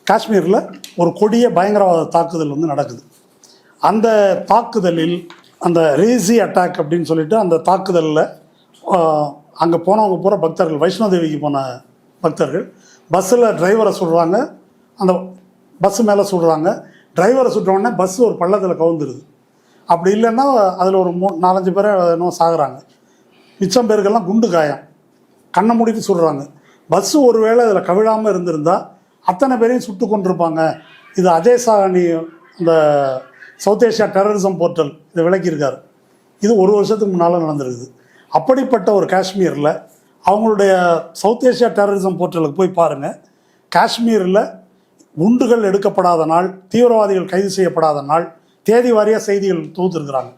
காஷ்மீரில் ஒரு கொடிய பயங்கரவாத தாக்குதல் வந்து நடக்குது. அந்த தாக்குதலில் அந்த ரேசி அட்டாக் அப்படின்னு சொல்லிட்டு அந்த தாக்குதலில் அங்கே போனவங்க பூரா பக்தர்கள், வைஷ்ணோதேவிக்கு போன பக்தர்கள், பஸ்ஸில் டிரைவரை சுடுறாங்க, அந்த பஸ்ஸு மேலே சுடுறாங்க. டிரைவரை சுட்டோடனே பஸ்ஸு ஒரு பள்ளத்தில் கவுந்துருது. அப்படி இல்லைன்னா அதில் ஒரு 4-5 பேரை இன்னும் சாகுறாங்க. மிச்சம் பேருக்கெல்லாம் குண்டு காயம், கண்ணை மூடிட்டு சுடுறாங்க. பஸ்ஸு ஒரு வேளை அதில் கவிழாமல் இருந்திருந்தால் அத்தனை பேரையும் சுட்டு கொண்டிருப்பாங்க. இது அஜய் சாஹானி, இந்த சவுத் ஏஷியா டெரரிசம் போர்ட்டல் இதை விளக்கியிருக்காரு. இது 1 வருஷத்துக்கு முன்னால் நடந்திருக்குது. அப்படிப்பட்ட ஒரு காஷ்மீரில் அவங்களுடைய சவுத் ஏஷியா டெரரிசம் போர்ட்டலுக்கு போய் பாருங்கள். காஷ்மீரில் குண்டுகள் எடுக்கப்படாத நாள், தீவிரவாதிகள் கைது செய்யப்படாத நாள், தேதி வாரியாக செய்திகள் தொகுத்துருக்குறாங்க.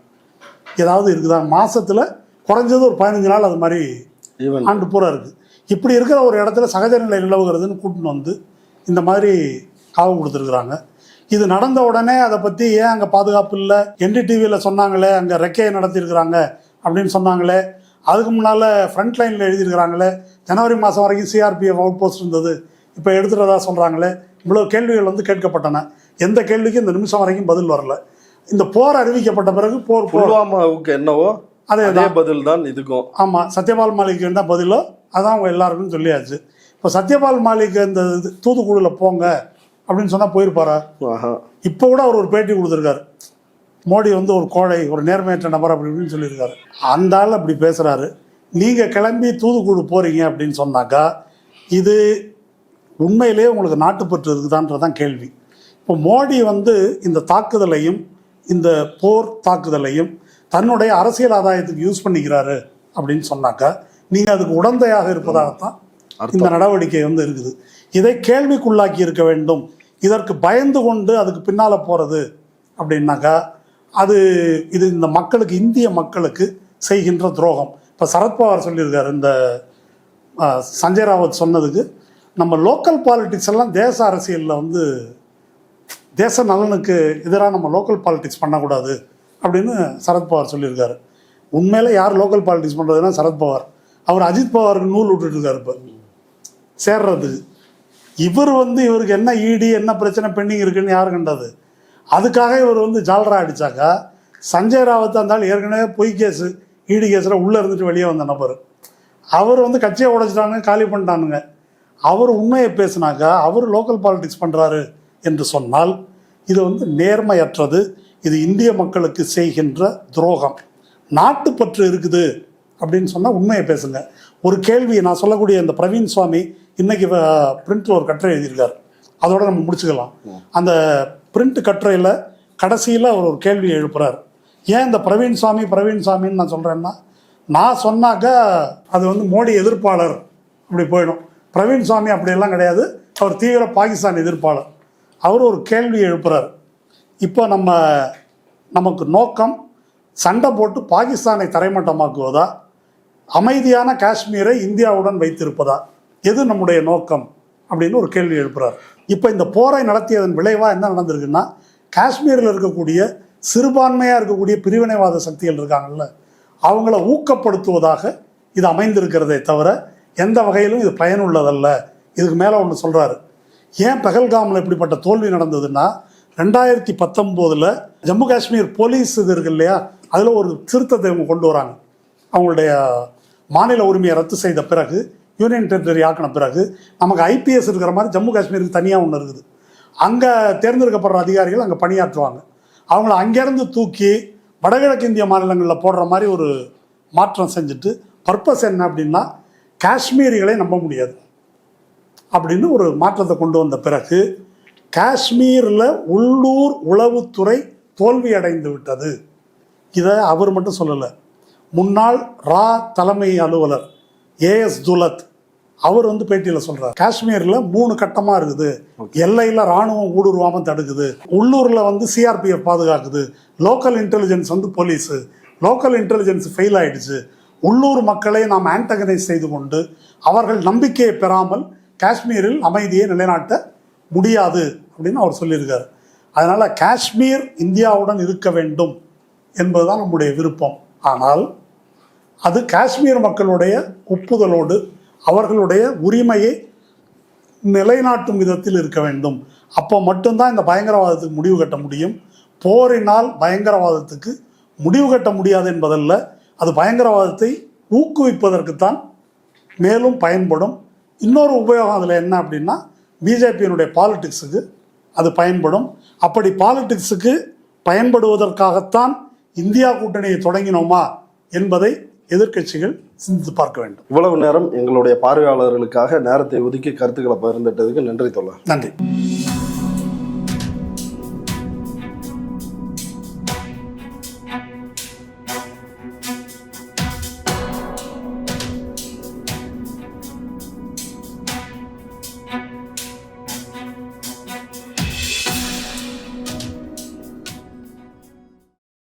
ஏதாவது இருக்குதா? மாதத்தில் குறைஞ்சது ஒரு 15 நாள் அது மாதிரி ஆண்டு பூரா இருக்குது. இப்படி இருக்கிற ஒரு இடத்துல சகஜ நிலை நிலவுகிறதுன்னு கூட்டின்னு வந்து இந்த மாதிரி காவு கொடுத்துருக்குறாங்க. இது நடந்த உடனே அதை பற்றி ஏன் அங்கே பாதுகாப்பு இல்லை, NDTVயில் சொன்னாங்களே அங்கே ரெக்கையை நடத்தியிருக்கிறாங்க அப்படின்னு சொன்னாங்களே, அதுக்கு முன்னால் ஃப்ரண்ட் லைனில் எழுதியிருக்கிறாங்களே, ஜனவரி மாதம் வரைக்கும் சிஆர்பிஎஃப் அவுட் போஸ்ட் இருந்தது, இப்போ எடுத்துகிறதா சொல்கிறாங்களே, இவ்வளோ கேள்விகள் வந்து கேட்கப்பட்டன. எந்த கேள்விக்கும் இந்த நிமிஷம் வரைக்கும் பதில் வரல. இந்த போர் அறிவிக்கப்பட்ட பிறகு புல்வாமாவுக்கு என்னவோ அதே பதில் தான் இதுக்கும். ஆமாம், சத்யபால் மாலிக் என்ன பதிலோ அதான் அவங்க எல்லாருக்கும் சொல்லியாச்சு. இப்போ சத்யபால் மாலிக் இந்த தூத்துக்குடியில் போங்க அப்படின்னு சொன்னால் போயிருப்பாரா? இப்போ கூட அவர் ஒரு பேட்டி கொடுத்துருக்காரு, மோடி வந்து ஒரு கோழை, ஒரு நேர்மையற்ற நபர் அப்படி இப்படின்னு சொல்லியிருக்காரு. அந்த ஆள் அப்படி பேசுகிறாரு. நீங்கள் கிளம்பி தூத்துக்குடி போகிறீங்க அப்படின்னு சொன்னாக்கா இது உண்மையிலேயே உங்களுக்கு நாட்டுப்பற்று இருக்குதான்றதான் கேள்வி. இப்போ மோடி வந்து இந்த தாக்குதலையும் இந்த போர் தாக்குதலையும் தன்னுடைய அரசியல் ஆதாயத்துக்கு யூஸ் பண்ணிக்கிறாரு அப்படின்னு சொன்னாக்கா நீங்கள் அதுக்கு உடந்தையாக இருப்பதாகத்தான் இந்த நடவடிக்கை வந்து இருக்குது. இதை கேள்விக்குள்ளாக்கி இருக்க வேண்டும். இதற்கு பயந்து கொண்டு அதுக்கு பின்னால் போகிறது அப்படின்னாக்கா இது இந்த மக்களுக்கு, இந்திய மக்களுக்கு செய்கின்ற துரோகம். இப்போ சரத்பவார் சொல்லியிருக்காரு, இந்த சஞ்சய் ராவத் சொன்னதுக்கு, நம்ம லோக்கல் பாலிட்டிக்ஸ் எல்லாம் தேச அரசியலில் வந்து தேச நலனுக்கு எதிராக நம்ம லோக்கல் பாலிட்டிக்ஸ் பண்ணக்கூடாது அப்படின்னு சரத்பவார் சொல்லியிருக்காரு. உண்மையில் யார் லோக்கல் பாலிட்டிக்ஸ் பண்ணுறதுன்னா சரத்பவார். அவர் அஜித் பவாருக்கு நூல் விட்டுட்டுருக்காரு இப்போ சேர்றதுக்கு. இவர் வந்து இவருக்கு என்ன ஈடி என்ன பிரச்சனை பெண்டிங் இருக்குன்னு யார் கண்டது? அதுக்காக இவர் வந்து ஜால்ரா அடித்தாக்கா சஞ்சய் ராவத் இருந்தாலும் ஏற்கனவே பொய் கேஸு ஈடி கேஸில் உள்ளே இருந்துட்டு வெளியே வந்த நபர். அவர் வந்து கட்சியை உடைச்சிட்டானுங்க, காலி பண்ணிட்டானுங்க. அவர் உண்மையை பேசினாக்கா அவர் லோக்கல் பாலிட்டிக்ஸ் பண்ணுறாரு என்று சொன்னால் இது வந்து நேர்மையற்றது. இது இந்திய மக்களுக்கு செய்கின்ற துரோகம். நாட்டுப்பற்று இருக்குது அப்படின்னு சொன்னால் உண்மையை பேசுங்க. ஒரு கேள்வி நான் சொல்லக்கூடிய இந்த பிரவீன் சுவாமி இன்னைக்கு பிரிண்ட்ல ஒரு கட்டுரை எழுதியிருக்காரு, அதோட நம்ம முடிச்சுக்கலாம். அந்த பிரிண்ட் கட்டுரையில் கடைசியில் அவர் ஒரு கேள்வி எழுப்புறார். ஏன் இந்த பிரவீன் சுவாமின்னு நான் சொல்கிறேன்னா, நான் சொன்னாக்கா அது வந்து மோடி எதிர்ப்பாளர் அப்படி போயிடும். பிரவீன் சுவாமி அப்படியெல்லாம் கிடையாது, அவர் தீவிர பாகிஸ்தான் எதிர்ப்பாளர். அவர் ஒரு கேள்வி எழுப்புறார். இப்போ நமக்கு நோக்கம் சண்டை போட்டு பாகிஸ்தானை தரைமட்டமாக்குவதா, அமைதியான காஷ்மீரை இந்தியாவுடன் வைத்திருப்பதா, எது நம்முடைய நோக்கம் அப்படின்னு ஒரு கேள்வி எழுப்புறார். இப்போ இந்த போரை நடத்தியதன் விளைவாக என்ன நடந்திருக்குன்னா, காஷ்மீரில் இருக்கக்கூடிய சிறுபான்மையாக இருக்கக்கூடிய பிரிவினைவாத சக்திகள் இருக்காங்கல்ல, அவங்கள ஊக்கப்படுத்துவதாக இது அமைந்திருக்கிறதே தவிர எந்த வகையிலும் இது பயனுள்ளதல்ல. இதுக்கு மேலே ஒன்று சொல்கிறாரு. ஏன் பஹல்காமில் இப்படிப்பட்ட தோல்வி நடந்ததுன்னா, 2019 ஜம்மு காஷ்மீர் போலீஸ் இது இருக்கு இல்லையா, அதில் ஒரு திருத்தத்தை இவங்க கொண்டு வராங்க. அவங்களுடைய மாநில உரிமையை ரத்து செய்த பிறகு, யூனியன் டெரிட்டரி ஆக்கின பிறகு, நமக்கு IPS இருக்கிற மாதிரி ஜம்மு காஷ்மீருக்கு தனியாக ஒன்று இருக்குது. அங்கே தேர்ந்தெடுக்கப்படுற அதிகாரிகள் அங்கே பணியாற்றுவாங்க. அவங்கள அங்கேருந்து தூக்கி வடகிழக்கு இந்திய மாநிலங்களில் போடுற மாதிரி ஒரு மாற்றம் செஞ்சுட்டு, பர்பஸ் என்ன அப்படின்னா காஷ்மீரிகளை நம்ப முடியாது அப்படின்னு ஒரு மாற்றத்தை கொண்டு வந்த பிறகு காஷ்மீரில் உள்ளூர் உளவுத்துறை தோல்வி அடைந்து விட்டது. இதை அவர் மட்டும் சொல்லலை, முன்னாள் தலைமை அலுவலர் AS துலத் அவர் வந்து பேட்டியில் சொல்கிறார், காஷ்மீரில் 3 கட்டமாக இருக்குது. எல்லையில் இராணுவம் ஊடுருவாமல் தடுக்குது, உள்ளூரில் வந்து CRPF பாதுகாக்குது, லோக்கல் இன்டெலிஜென்ஸ் வந்து போலீஸு, லோக்கல் இன்டெலிஜென்ஸ் ஃபெயில் ஆகிடுச்சு, உள்ளூர் மக்களை நாம் ஆன்டகனைஸ் செய்து கொண்டு அவர்கள் நம்பிக்கையை பெறாமல் காஷ்மீரில் அமைதியை நிலைநாட்ட முடியாது அப்படின்னு அவர் சொல்லியிருக்காரு. அதனால் காஷ்மீர் இந்தியாவுடன் இருக்க வேண்டும் என்பதுதான் நம்முடைய விருப்பம். ஆனால் அது காஷ்மீர் மக்களுடைய ஒப்புதலோடு அவர்களுடைய உரிமையை நிலைநாட்டும் விதத்தில் இருக்க வேண்டும். அப்போ மட்டும்தான் இந்த பயங்கரவாதத்துக்கு முடிவு கட்ட முடியும். போரினால் பயங்கரவாதத்துக்கு முடிவு கட்ட முடியாது என்பதல்ல, அது பயங்கரவாதத்தை ஊக்குவிப்பதற்குத்தான் மேலும் பயன்படும். இன்னொரு உபயோகம் அதில் என்ன அப்படின்னா, பிஜேபியினுடைய பாலிடிக்ஸுக்கு அது பயன்படும். அப்படி பாலிடிக்ஸுக்கு பயன்படுவதற்காகத்தான் இந்தியா கூட்டணியை தொடங்கினோமா என்பதை எதிர்க்கட்சிகள் சிந்தித்து பார்க்க வேண்டும். இவ்வளவு நேரம் எங்களுடைய பார்வையாளர்களுக்காக நேரத்தை ஒதுக்கி கருத்துக்களை பகிர்ந்துட்டதுக்கு நன்றி தோழர். நன்றி.